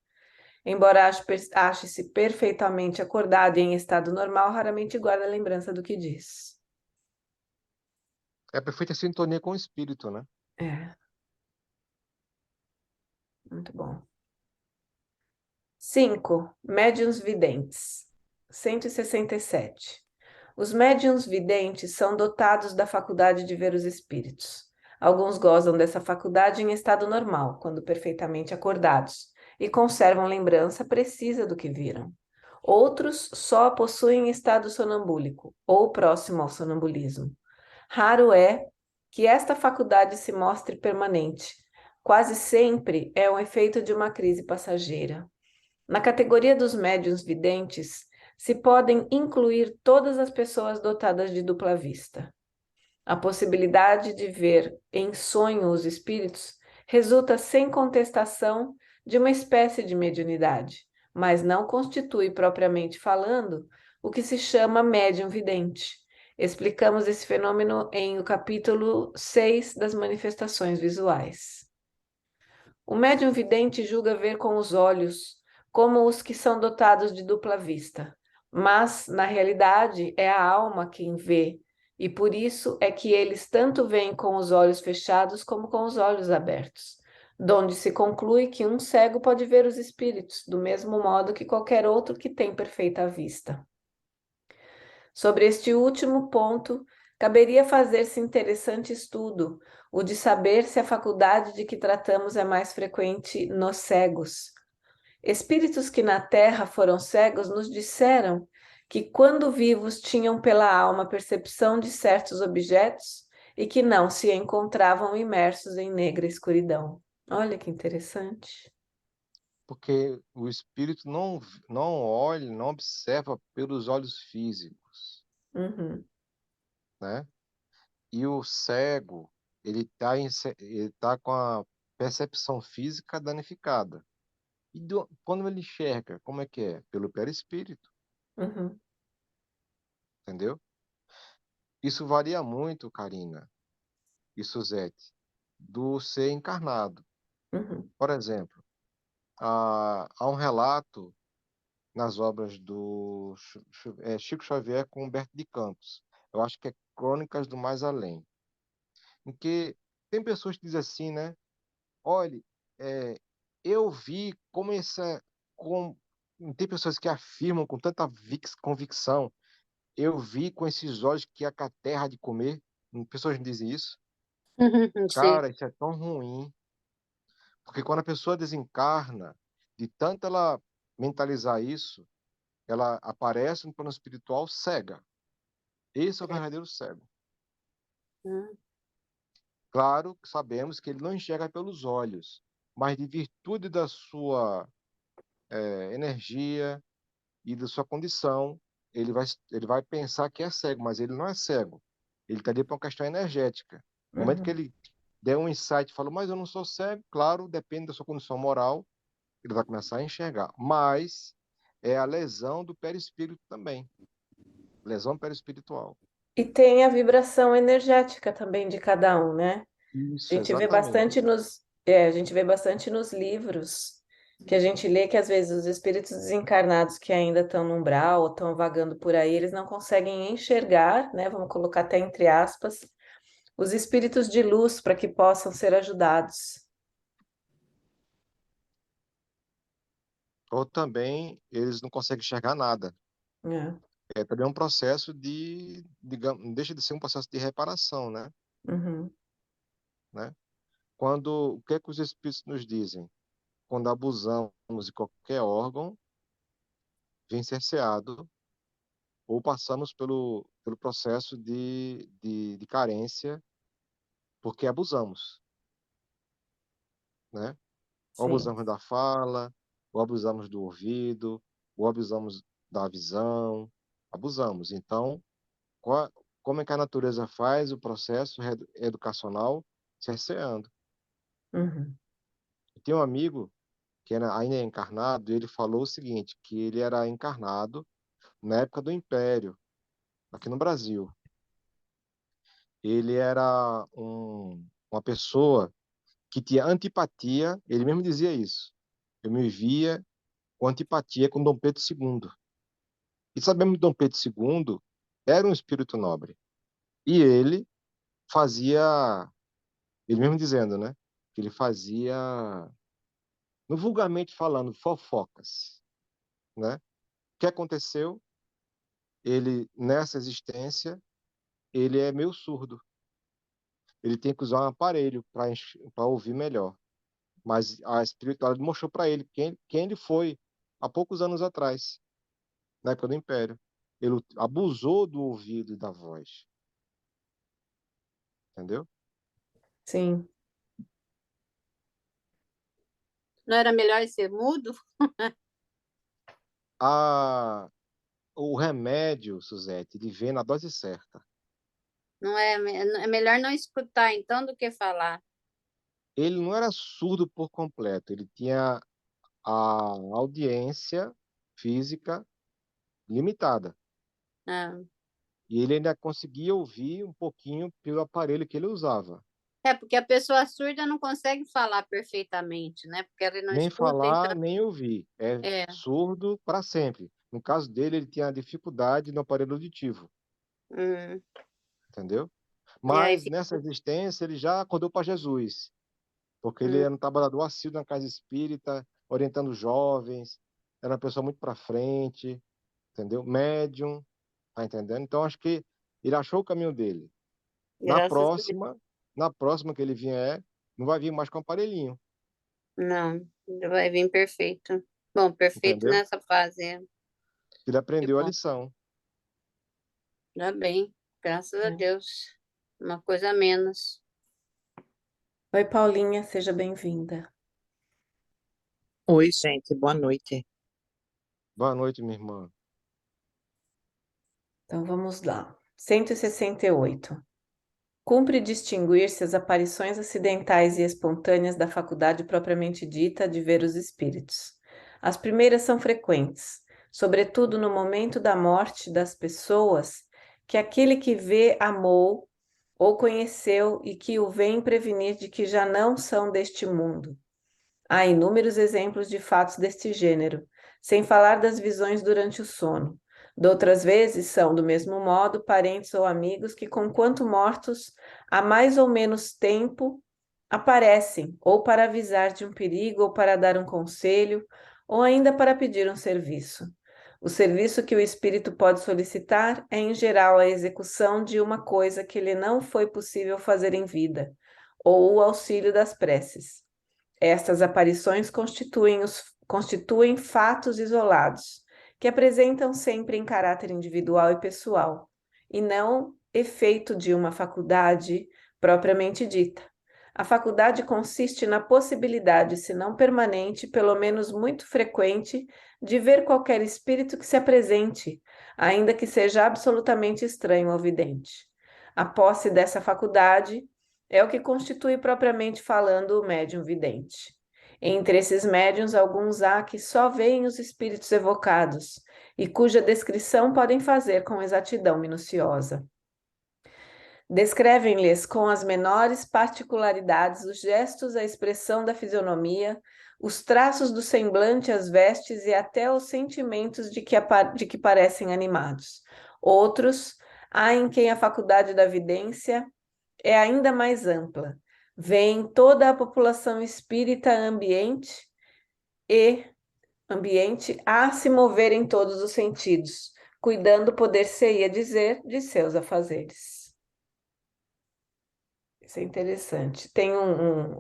Embora ache-se perfeitamente acordado e em estado normal, raramente guarda lembrança do que diz. É a perfeita sintonia com o espírito, né? É, muito bom. 5. Médiuns videntes. 167. Os médiuns videntes são dotados da faculdade de ver os espíritos. Alguns gozam dessa faculdade em estado normal, quando perfeitamente acordados, e conservam lembrança precisa do que viram. Outros só a possuem em estado sonambúlico, ou próximo ao sonambulismo. Raro é que esta faculdade se mostre permanente. Quase sempre é um efeito de uma crise passageira. Na categoria dos médiuns videntes, se podem incluir todas as pessoas dotadas de dupla vista. A possibilidade de ver em sonho os espíritos resulta sem contestação de uma espécie de mediunidade, mas não constitui, propriamente falando, o que se chama médium vidente. Explicamos esse fenômeno em o capítulo 6 das manifestações visuais. O médium vidente julga ver com os olhos, como os que são dotados de dupla vista, mas, na realidade, é a alma quem vê, e por isso é que eles tanto veem com os olhos fechados como com os olhos abertos, donde se conclui que um cego pode ver os espíritos, do mesmo modo que qualquer outro que tem perfeita vista. Sobre este último ponto, caberia fazer-se interessante estudo, o de saber se a faculdade de que tratamos é mais frequente nos cegos. Espíritos que na terra foram cegos nos disseram que, quando vivos, tinham pela alma percepção de certos objetos e que não se encontravam imersos em negra escuridão. Olha que interessante. Porque o espírito não olha, não observa pelos olhos físicos, Uhum, né? E o cego, ele tá com a percepção física danificada. Quando ele enxerga, como é que é? Pelo perispírito, uhum, entendeu? Isso varia muito, Karina e Suzete, do ser encarnado. uhum, Por exemplo, há um relato nas obras do Chico Xavier com Humberto de Campos. Eu acho que é Crônicas do Mais Além, em que tem pessoas que dizem assim, né? Olha, é, eu vi como essa. Com, tem pessoas que afirmam com tanta convicção, eu vi com esses olhos que a terra de comer. Pessoas dizem isso. Sim. Cara, isso é tão ruim, porque quando a pessoa desencarna, de tanto ela mentalizar isso, ela aparece no plano espiritual cega. Esse é o verdadeiro cego. Hum, Claro que sabemos que ele não enxerga pelos olhos, mas de virtude da sua energia e da sua condição, ele vai pensar que é cego, mas ele não é cego. Ele está ali para uma questão energética. No momento que uhum. ele der um insight e falou, mas eu não sou cego, claro, depende da sua condição moral, ele vai começar a enxergar. Mas é a lesão do perispírito também, lesão perispiritual. E tem a vibração energética também de cada um, né? A Isso, gente vê exatamente. bastante a gente vê bastante nos livros que a gente lê que às vezes os espíritos desencarnados que ainda estão no umbral ou estão vagando por aí, eles não conseguem enxergar, né? Vamos colocar até entre aspas, os espíritos de luz para que possam ser ajudados. Ou também eles não conseguem enxergar nada. É. É também um processo digamos, não deixa de ser um processo de reparação, Uhum. né? Quando, o que é que os espíritos nos dizem? Quando abusamos de qualquer órgão, vem cerceado, ou passamos pelo processo de carência, porque abusamos, né? Ou Sim. abusamos da fala, ou abusamos do ouvido, ou abusamos da visão, abusamos. Então, como é que a natureza faz o processo educacional cerceando? Uhum. Tem um amigo que ainda é encarnado, e ele falou o seguinte, que ele era encarnado na época do Império, aqui no Brasil. Ele era uma pessoa que tinha antipatia, ele mesmo dizia isso. Eu me via com antipatia com Dom Pedro II. E sabemos que Dom Pedro II era um espírito nobre. E ele fazia, ele mesmo dizendo, né? Que ele fazia, no vulgarmente falando, fofocas, né? O que aconteceu? Ele, nessa existência, ele é meio surdo. Ele tem que usar um aparelho para ouvir melhor. Mas a espiritualidade mostrou para ele quem ele foi há poucos anos atrás, na época do Império. Ele abusou do ouvido e da voz, entendeu? Sim. não era melhor ser mudo? A, o remédio, Suzete, ele vem na dose certa. Não é, é melhor não escutar, então, do que falar. Ele não era surdo por completo, ele tinha a audiência física limitada. Ah. E ele ainda conseguia ouvir um pouquinho pelo aparelho que ele usava. É, porque a pessoa surda não consegue falar perfeitamente, né? Porque ela não Nem escuta, então. falar, nem ouvir. É É. surdo para sempre. No caso dele, ele tinha dificuldade no aparelho auditivo, Hum. entendeu? E aí Mas fica. nessa existência, ele já acordou para Jesus, porque ele Hum. era um trabalhador assíduo na casa espírita, orientando jovens, era uma pessoa muito para frente, entendeu? Médium, tá entendendo? Então, acho que ele achou o caminho dele. Na Graças a Deus. próxima, na próxima que ele vier, não vai vir mais com aparelhinho. Não, vai vir perfeito. Bom, perfeito entendeu? nessa fase. Ele Que aprendeu a bom. lição. Ainda bem. Graças a Né? Deus. Uma coisa a menos. Oi, Paulinha, seja bem-vinda. Oi, gente, boa noite. Boa noite, minha irmã. Então vamos lá. 168. Cumpre distinguir-se as aparições acidentais e espontâneas da faculdade propriamente dita de ver os espíritos. As primeiras são frequentes, sobretudo no momento da morte das pessoas que aquele que vê amou ou conheceu e que o vem prevenir de que já não são deste mundo. Há inúmeros exemplos de fatos deste gênero, sem falar das visões durante o sono. Doutras vezes são, do mesmo modo, parentes ou amigos que, conquanto mortos, há mais ou menos tempo, aparecem, ou para avisar de um perigo, ou para dar um conselho, ou ainda para pedir um serviço. O serviço que o espírito pode solicitar é, em geral, a execução de uma coisa que lhe não foi possível fazer em vida, ou o auxílio das preces. Estas aparições constituem fatos isolados, que apresentam sempre em caráter individual e pessoal, e não efeito de uma faculdade propriamente dita. A faculdade consiste na possibilidade, se não permanente, pelo menos muito frequente, de ver qualquer espírito que se apresente, ainda que seja absolutamente estranho ao vidente. A posse dessa faculdade é o que constitui propriamente falando o médium vidente. Entre esses médiuns, alguns há que só veem os espíritos evocados e cuja descrição podem fazer com exatidão minuciosa. Descrevem-lhes com as menores particularidades os gestos, a expressão da fisionomia, os traços do semblante, as vestes e até os sentimentos de que parecem animados. Outros, há em quem a faculdade da vidência é ainda mais ampla. Vem toda a população espírita ambiente a se mover em todos os sentidos, cuidando, poder-se-ia dizer, de seus afazeres. Isso é interessante. Tem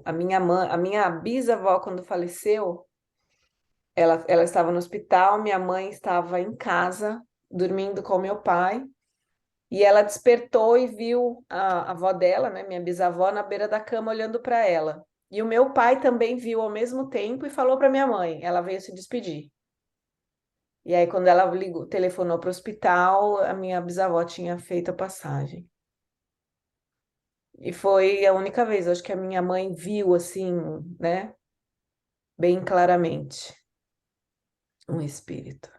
a minha mãe, a minha bisavó, quando faleceu, ela estava no hospital, minha mãe estava em casa, dormindo com meu pai, e ela despertou e viu a avó dela, né, minha bisavó, na beira da cama olhando para ela. E o meu pai também viu ao mesmo tempo e falou para minha mãe. Ela veio se despedir. E aí, quando ela ligou, telefonou para o hospital, a minha bisavó tinha feito a passagem. E foi a única vez, acho que a minha mãe viu assim, né, bem claramente um espírito.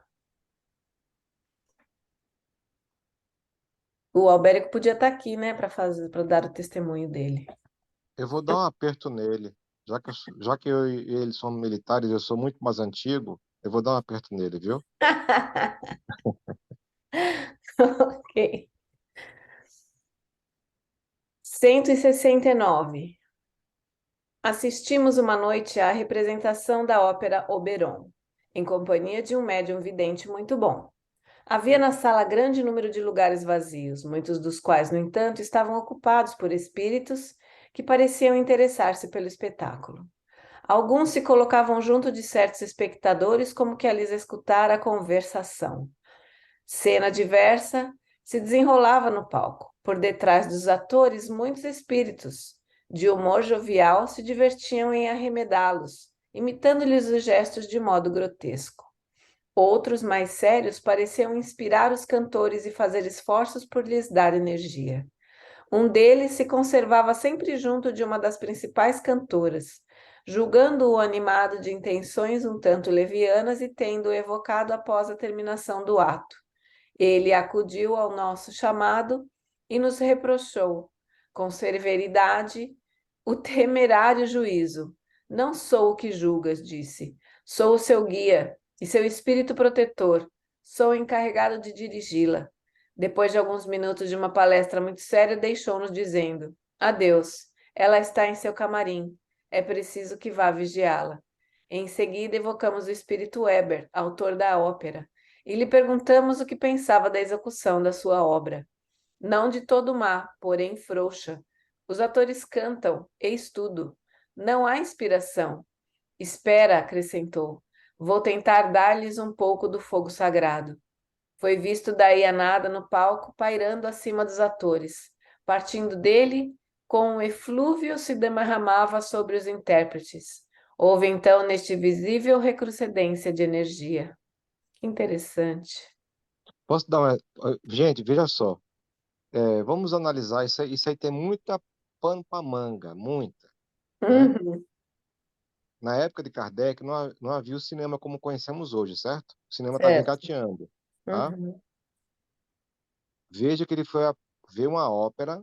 O Albérico podia estar aqui, né, para dar o testemunho dele. Eu vou dar um aperto nele. Já que eu e ele somos militares, eu sou muito mais antigo, eu vou dar um aperto nele, viu? Ok. 169. Assistimos uma noite à representação da ópera Oberon, em companhia de um médium vidente muito bom. Havia na sala grande número de lugares vazios, muitos dos quais, no entanto, estavam ocupados por espíritos que pareciam interessar-se pelo espetáculo. Alguns se colocavam junto de certos espectadores como que a lhes escutar a conversação. Cena diversa se desenrolava no palco. Por detrás dos atores, muitos espíritos, de humor jovial, se divertiam em arremedá-los, imitando-lhes os gestos de modo grotesco. Outros, mais sérios, pareciam inspirar os cantores e fazer esforços por lhes dar energia. Um deles se conservava sempre junto de uma das principais cantoras, julgando-o animado de intenções um tanto levianas e tendo-o evocado após a terminação do ato. Ele acudiu ao nosso chamado e nos reprochou, com severidade, o temerário juízo. Não sou o que julgas, disse. Sou o seu guia e seu espírito protetor. Sou encarregado de dirigi-la. Depois de alguns minutos de uma palestra muito séria, deixou-nos dizendo: Adeus, ela está em seu camarim. É preciso que vá vigiá-la. Em seguida, evocamos o espírito Weber, autor da ópera, e lhe perguntamos o que pensava da execução da sua obra. Não de todo má, porém frouxa. Os atores cantam, eis tudo. Não há inspiração. Espera, acrescentou. Vou tentar dar-lhes um pouco do fogo sagrado. Foi visto daí a nada no palco, pairando acima dos atores. Partindo dele, com um eflúvio se derramava sobre os intérpretes. Houve então neste visível recrudescência de energia. Que interessante. Posso dar uma... Gente, veja só. Vamos analisar isso aí. Isso aí tem muita pano para manga, muita, né? Uhum, Na época de Kardec, não havia o cinema como conhecemos hoje, certo? O cinema estava certo. engateando, tá? Uhum, Veja que ele foi ver uma ópera.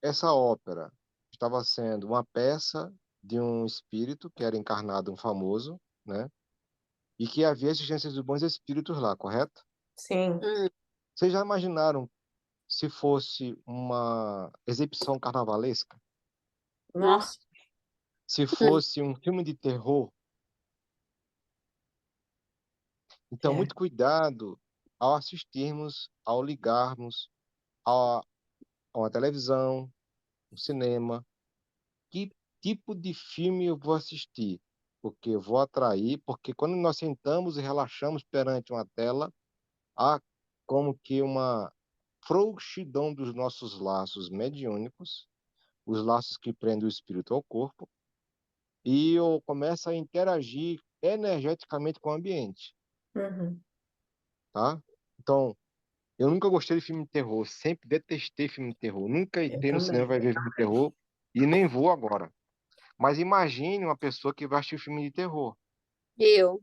Essa ópera estava sendo uma peça de um espírito que era encarnado, um famoso, né? E que havia existência dos bons espíritos lá, correto? sim. Hum, Vocês já imaginaram se fosse uma exibição carnavalesca? Nossa. nossa. Se Hum, fosse um filme de terror? Então, É. muito cuidado ao assistirmos, ao ligarmos a uma televisão, um cinema. Que tipo de filme eu vou assistir? Porque eu vou atrair, porque quando nós sentamos e relaxamos perante uma tela, há como que uma frouxidão dos nossos laços mediúnicos, os laços que prendem o espírito ao corpo, e eu começo a interagir energeticamente com o ambiente, Uhum, tá? Então, eu nunca gostei de filme de terror, sempre detestei filme de terror. Nunca eu entrei no cinema também. para ver filme de terror e nem vou agora. Mas imagine uma pessoa que vai assistir filme de terror. eu.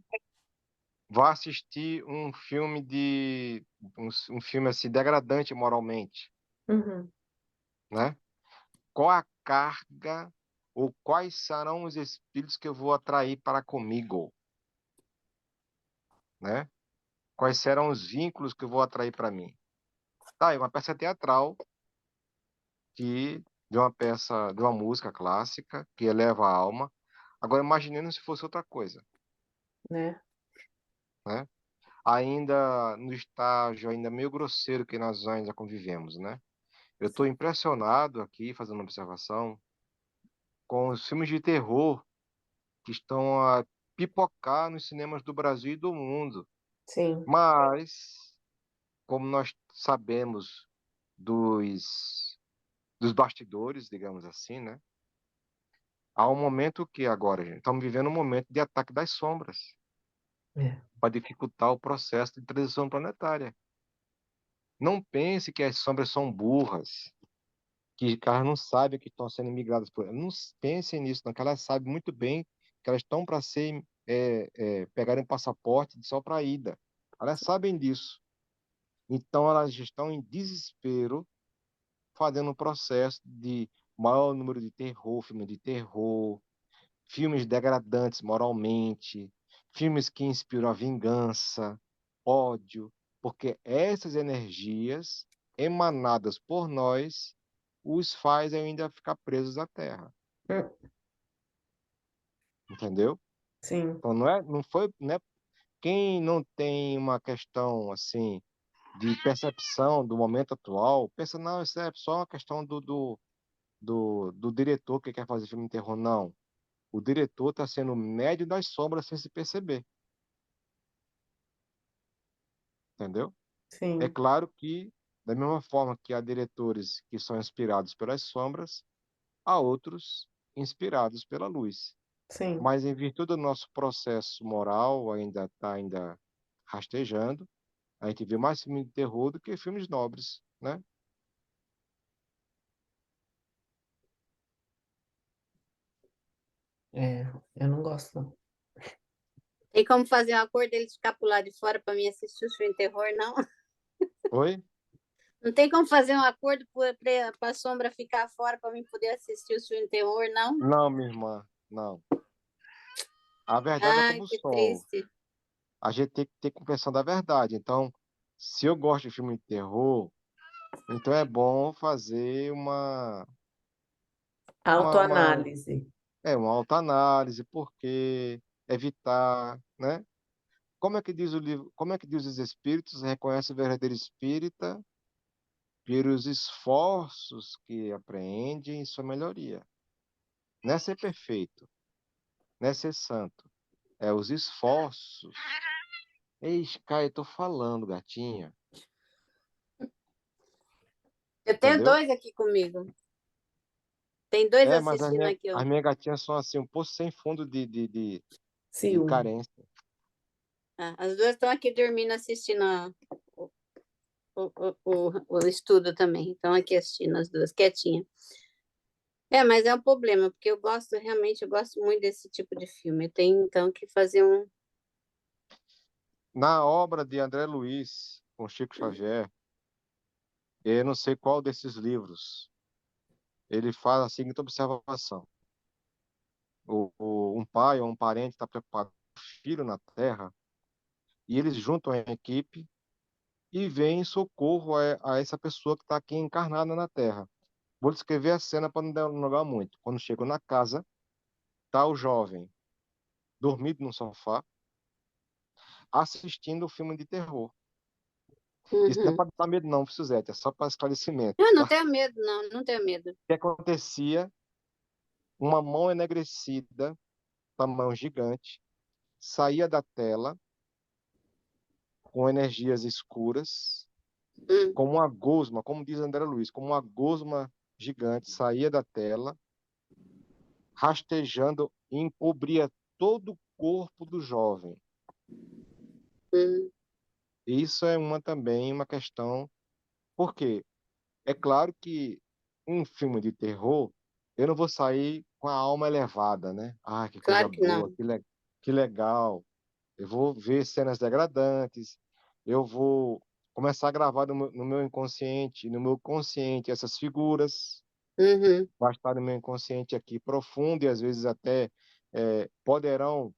Vai assistir um filme um filme assim degradante moralmente, Uhum, né? Qual a carga ou quais serão os espíritos que eu vou atrair para comigo, né? Quais serão os vínculos que eu vou atrair para mim? Tá, é uma peça teatral que de uma peça, de uma música clássica que eleva a alma. Agora imaginando se fosse outra coisa, né? né? Ainda no estágio ainda meio grosseiro que nós ainda convivemos, né? Eu estou impressionado aqui, fazendo uma observação, com os filmes de terror que estão a pipocar nos cinemas do Brasil e do mundo. Sim. Mas, como nós sabemos dos bastidores, digamos assim, né? Há um momento que agora, gente, estamos vivendo um momento de ataque das sombras É. para dificultar o processo de transição planetária. Não pense que as sombras são burras, que elas não sabem que estão sendo migradas por elas. Não pensem nisso, não, que elas sabem muito bem que elas estão para ser pegarem um passaporte só para a ida. Elas sabem disso. Então elas estão em desespero, fazendo um processo de maior número de terror, filme de terror, filmes degradantes moralmente, filmes que inspiram a vingança, ódio, porque essas energias emanadas por nós os faz ainda ficar presos à Terra, Hum, entendeu? sim. Então não é quem não tem uma questão assim de percepção do momento atual, pensa, não, isso é só uma questão do diretor que quer fazer filme de terror. Não. O diretor está sendo médio das sombras sem se perceber, entendeu? É Sim. claro que, da mesma forma que há diretores que são inspirados pelas sombras, há outros inspirados pela luz. Sim. Mas em virtude do nosso processo moral ainda está ainda rastejando, a gente vê mais filmes de terror do que filmes nobres, né? É, eu não gosto, não. Tem como fazer um acordo deles ficar pro lado de fora para mim assistir os filmes de terror, não? Oi? Não tem como fazer um acordo para a sombra ficar fora para mim poder assistir os filmes de terror, não? Não, minha irmã, não. A verdade é Ai, como o que som. triste. A gente tem que ter compreensão da verdade. Então, se eu gosto de filme de terror, então é bom fazer uma, uma, Autoanálise. uma autoanálise, porque evitar, né? Como é que diz o livro? Como é que diz os espíritos? Reconhece o verdadeiro espírita pelos esforços que apreende em sua melhoria. Não é ser perfeito, não é ser santo, os esforços. Ei, Sky, eu tô falando, gatinha. Eu tenho Entendeu? 2 aqui comigo. Tem 2 Mas assistindo aqui, ó. as minhas gatinhas são assim, um poço sem fundo de Ciúme. carência. Ah, as 2 estão aqui dormindo, assistindo o estudo também. Estão aqui assistindo as 2, quietinhas. Mas é um problema, porque eu gosto muito desse tipo de filme. Eu tenho, então, que fazer um... Na obra de André Luiz, com Chico Xavier, eu não sei qual desses livros, ele faz a seguinte observação. Um pai ou um parente está preparando um filho na Terra e eles juntam a equipe e vêm em socorro a essa pessoa que está aqui encarnada na Terra. Vou descrever a cena para não demorar muito. Quando chegam na casa, está o jovem dormido no sofá, assistindo o filme de terror. Isso não é Uhum. para dar medo, não, Suzete, é só para esclarecimento, Eu não tá? tenho medo, não. Não tenho medo. O que acontecia? Uma mão enegrecida, tamanho gigante, saía da tela com energias escuras, Hum, como uma gosma, como diz André Luiz, como uma gosma gigante saía da tela, rastejando e encobria todo o corpo do jovem. hum. Isso é também uma questão, porque é claro que um filme de terror, eu não vou sair com a alma elevada, né? Ah, que coisa Claro que boa, não. que legal. Eu vou ver cenas degradantes, eu vou começar a gravar no meu inconsciente, no meu consciente, essas figuras. Uhum, Vai estar no meu inconsciente aqui profundo e às vezes até poderão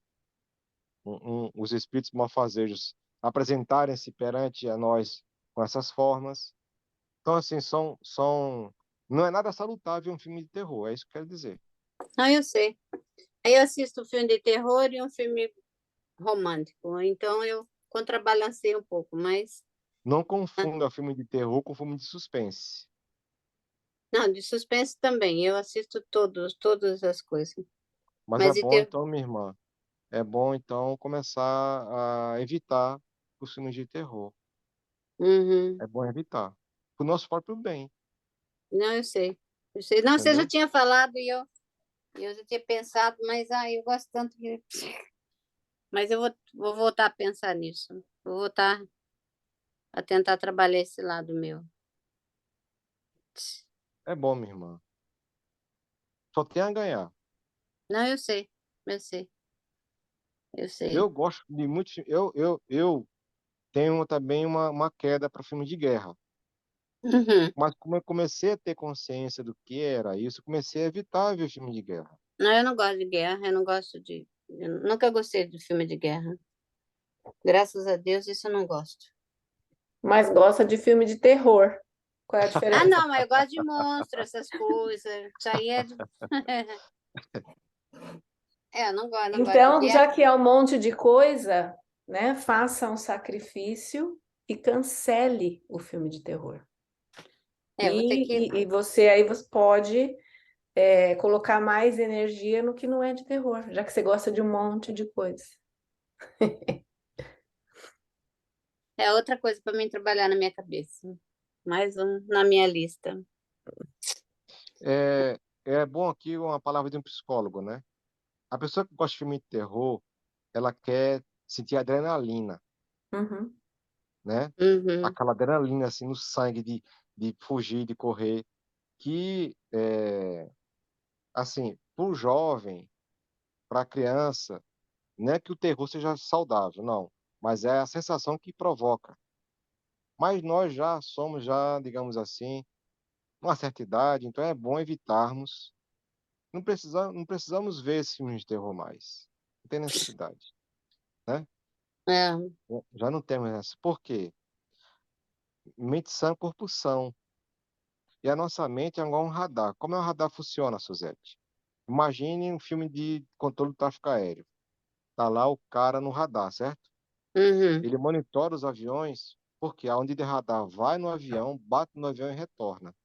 os espíritos malfazejos apresentarem-se perante a nós com essas formas. Então, assim, não é nada salutável um filme de terror, é isso que eu quero dizer. Ah, eu sei. Aí eu assisto um filme de terror e um filme romântico. Então eu contrabalancei um pouco, mas Não confunda filme de terror com filme de suspense. não, de suspense também. Eu assisto todas as coisas. Mas é Mas de bom, ter... então, minha irmã, é bom, então, começar a evitar os filmes de terror. Uhum. É bom evitar. Para o nosso próprio bem, Não, eu sei. Eu sei. Não, você já entendeu? tinha falado e eu já tinha pensado, mas eu gosto tanto que... Mas eu vou voltar a pensar nisso. Vou voltar a tentar trabalhar esse lado meu. É bom, minha irmã. Só tem a ganhar. Não, eu sei. Eu sei. Eu sei. Eu gosto de muitos. Eu tenho também uma queda para filme de guerra. Uhum. Mas como eu comecei a ter consciência do que era isso, eu comecei a evitar ver filme de guerra. Não, eu não gosto de guerra, eu não gosto de. Eu nunca gostei de filme de guerra. Graças a Deus, isso eu não gosto. Mas gosta de filme de terror. Qual é a Ah, diferença? não, mas eu gosto de monstro, essas coisas. Isso aí é. Eu não gosto de Então, já guerra. que é um monte de coisa, né, faça um sacrifício e cancele o filme de terror. Vou ter que. E você aí você pode colocar mais energia no que não é de terror, já que você gosta de um monte de coisa. É outra coisa para mim trabalhar na minha cabeça. Mais um na minha lista. É bom aqui uma palavra de um psicólogo, né? A pessoa que gosta de filme de terror, ela quer sentir adrenalina, Uhum. né? Uhum, Aquela adrenalina assim no sangue de fugir, de correr, que assim, para o jovem, para a criança, não é que o terror seja saudável, não, mas é a sensação que provoca. Mas nós já somos já, digamos assim, uma certa idade, então é bom evitarmos. Não precisamos ver esses filmes de terror mais. Não tem necessidade, né? é, Já não temos essa. Por quê? Mente sã, corpo são. E a nossa mente é igual um radar. Como é um radar funciona, Suzete? Imagine um filme de controle do tráfego aéreo. Tá lá o cara no radar, certo? uhum, Ele monitora os aviões, porque aonde o radar vai no avião, bate no avião e retorna,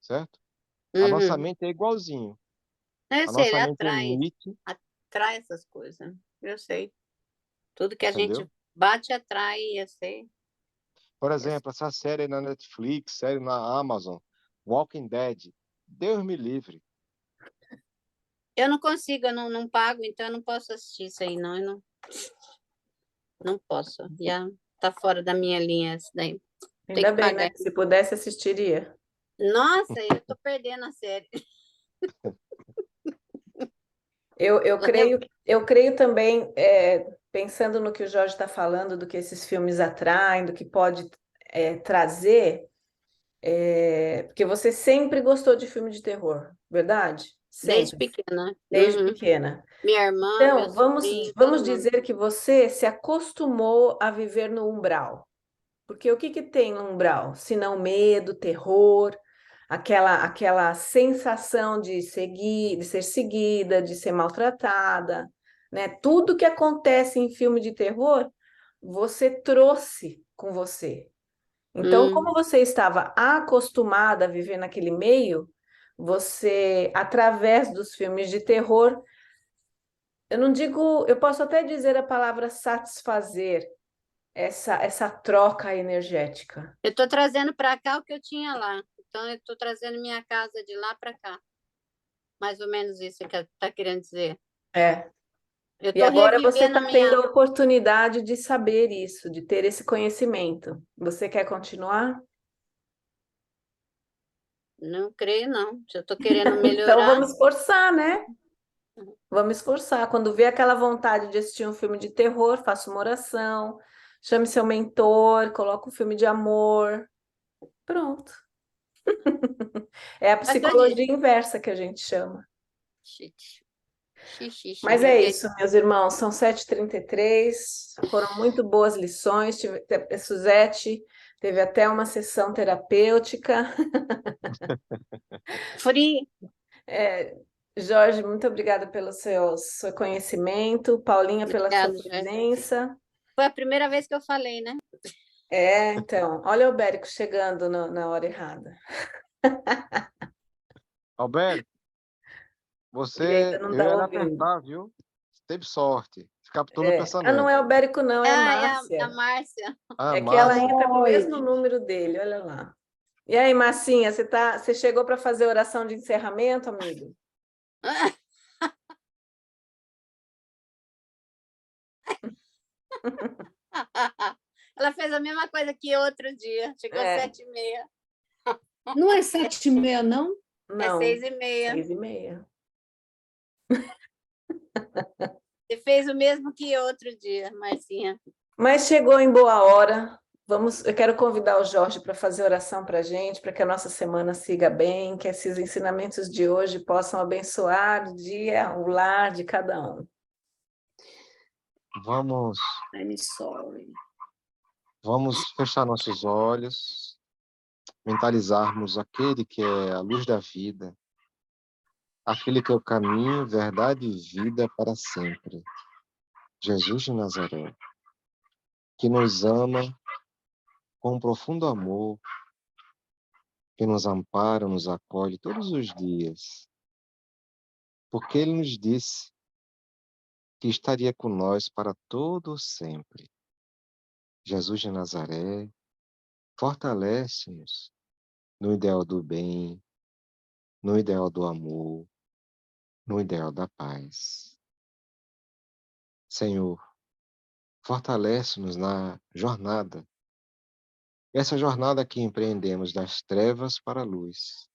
certo? A nossa uhum. mente é igualzinho. Eu A sei, ele nossa mente atrai, emite, atrai essas coisas. Eu sei. Tudo que a entendeu? gente bate atrai, eu sei. Por exemplo, essa série na Netflix, série na Amazon, Walking Dead, Deus me livre. Eu não consigo, eu não pago, então eu não posso assistir isso aí, não. Eu não posso. Já tá fora da minha linha isso daí. Tem Ainda que bem, né? pagar. Que se pudesse, assistiria. Nossa, eu tô perdendo a série. Eu creio também, pensando no que o Jorge está falando, do que esses filmes atraem, do que pode trazer, porque você sempre gostou de filme de terror, verdade? Desde Sempre, pequena. desde Uhum. pequena. Minha irmã, meu Então, sobrinho, vamos todo mundo. dizer que você se acostumou a viver no umbral. Porque o que que tem no umbral? Se não medo, terror, aquela sensação de seguir, de ser seguida, de ser maltratada, né? Tudo que acontece em filme de terror, você trouxe com você. Então, como Hum. você estava acostumada a viver naquele meio, você, através dos filmes de terror, eu não digo, eu posso até dizer a palavra satisfazer essa troca energética. Eu tô trazendo para cá o que eu tinha lá. Então, eu tô trazendo minha casa de lá para cá. Mais ou menos isso que tá querendo dizer. É. Eu E tô agora você revivendo está a tendo minha. a oportunidade de saber isso, de ter esse conhecimento. Você quer continuar? Não creio, não. Se eu tô querendo Então melhorar, vamos esforçar, né? Vamos esforçar. Quando vê aquela vontade de assistir um filme de terror, faça uma oração, chame seu mentor, coloque um filme de amor. Pronto. É a a todo psicologia inversa que a gente chama. xixi, Mas já é que isso, meus irmãos, são 7h33, foram muito boas lições. Suzete teve até uma sessão terapêutica. free. É, Jorge, muito obrigada pelo seu conhecimento. Paulinha, pela sua Obrigada, Jéssica. presença. Foi a primeira vez que eu falei, né? Então, olha o Bérico chegando na hora errada. Alberto, Ele você, ainda não eu está ia lhe ouvindo. apertar, viu? Teve sorte. Captou meu Ah, não pensamento. é o Bérico, não, é Ah, é a Márcia. Márcia. Ah, É que ela Márcia. entra com o Oi. mesmo número dele, olha lá. E aí, Marcinha, você chegou para fazer oração de encerramento, amigo? Ela fez a mesma coisa que outro dia. Chegou É, 7h30. Não é 7h30, não? É não, 6h30. 6h30. Você fez o mesmo que outro dia, Marcinha. Mas chegou em boa hora. Eu quero convidar o Jorge para fazer oração para a gente, para que a nossa semana siga bem, que esses ensinamentos de hoje possam abençoar o dia, o lar de cada um. Vamos, I'm sorry. vamos fechar nossos olhos, mentalizarmos aquele que é a luz da vida, aquele que é o caminho, verdade e vida para sempre. Jesus de Nazaré, que nos ama com um profundo amor, que nos ampara, nos acolhe todos os dias, porque Ele nos disse que estaria com nós para todo sempre. Jesus de Nazaré, fortalece-nos no ideal do bem, no ideal do amor, no ideal da paz. Senhor, fortalece-nos na jornada, essa jornada que empreendemos das trevas para a luz.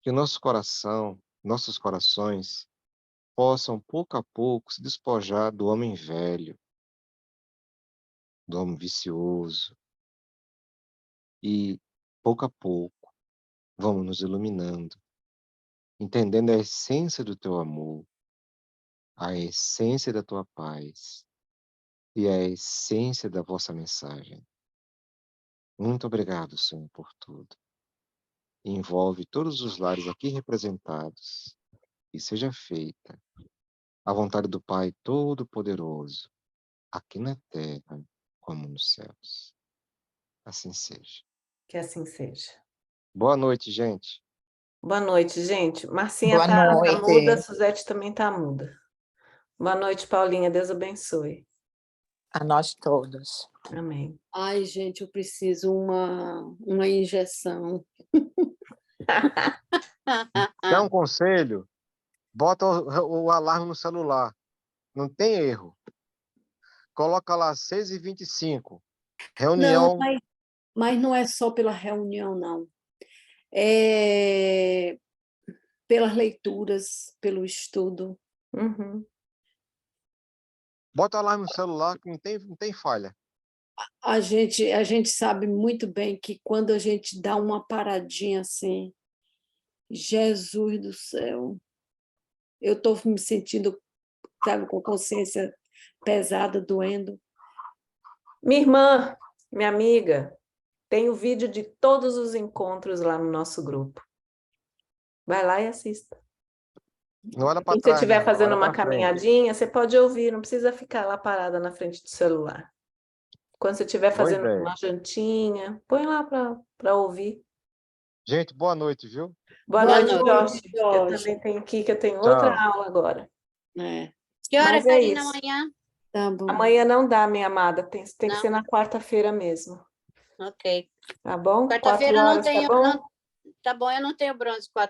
Que nosso coração, nossos corações, possam pouco a pouco se despojar do homem velho, do homem vicioso, e pouco a pouco vamos nos iluminando, entendendo a essência do teu amor, a essência da tua paz e a essência da vossa mensagem. Muito obrigado, Senhor, por tudo. Envolve todos os lares aqui representados e seja feita a vontade do Pai Todo-Poderoso, aqui na terra como nos céus. Assim seja. Que assim seja. Boa noite, gente. Boa noite, gente. Marcinha Boa tá muda, noite. Suzete também tá muda. Boa noite, Paulinha. Deus abençoe. A nós todos. Amém. Ai, gente, eu preciso uma injeção. Quer um conselho? Bota o alarme no celular. Não tem erro. Coloca lá 6h25. Não, Reunião. mas não é só pela reunião, não. É pelas leituras, pelo estudo. Uhum. Bota o alarme no celular que não tem falha. A gente sabe muito bem que quando a gente dá uma paradinha assim, Jesus do céu, eu estou me sentindo, sabe, com consciência pesada, doendo. Minha irmã, minha amiga, tem o vídeo de todos os encontros lá no nosso grupo. Vai lá e assista. Não olha para Quando você trás, estiver não. fazendo Olha uma para frente. caminhadinha, você pode ouvir, não precisa ficar lá parada na frente do celular. Quando você estiver Boa fazendo ideia. uma jantinha, põe lá para ouvir. Gente, boa noite, viu? Boa Boa noite, noite, Jorge. Eu Jorge. também tenho que eu tenho outra Tchau. aula agora. É, Que hora, Mas é Karina, isso. amanhã? tá bom. Amanhã não dá, minha amada. Tem que Não? ser na quarta-feira mesmo. Ok. Tá bom? 4 Quarta-feira eu não horas, tá tenho, bom? não, tá bom, eu não tenho bronze 4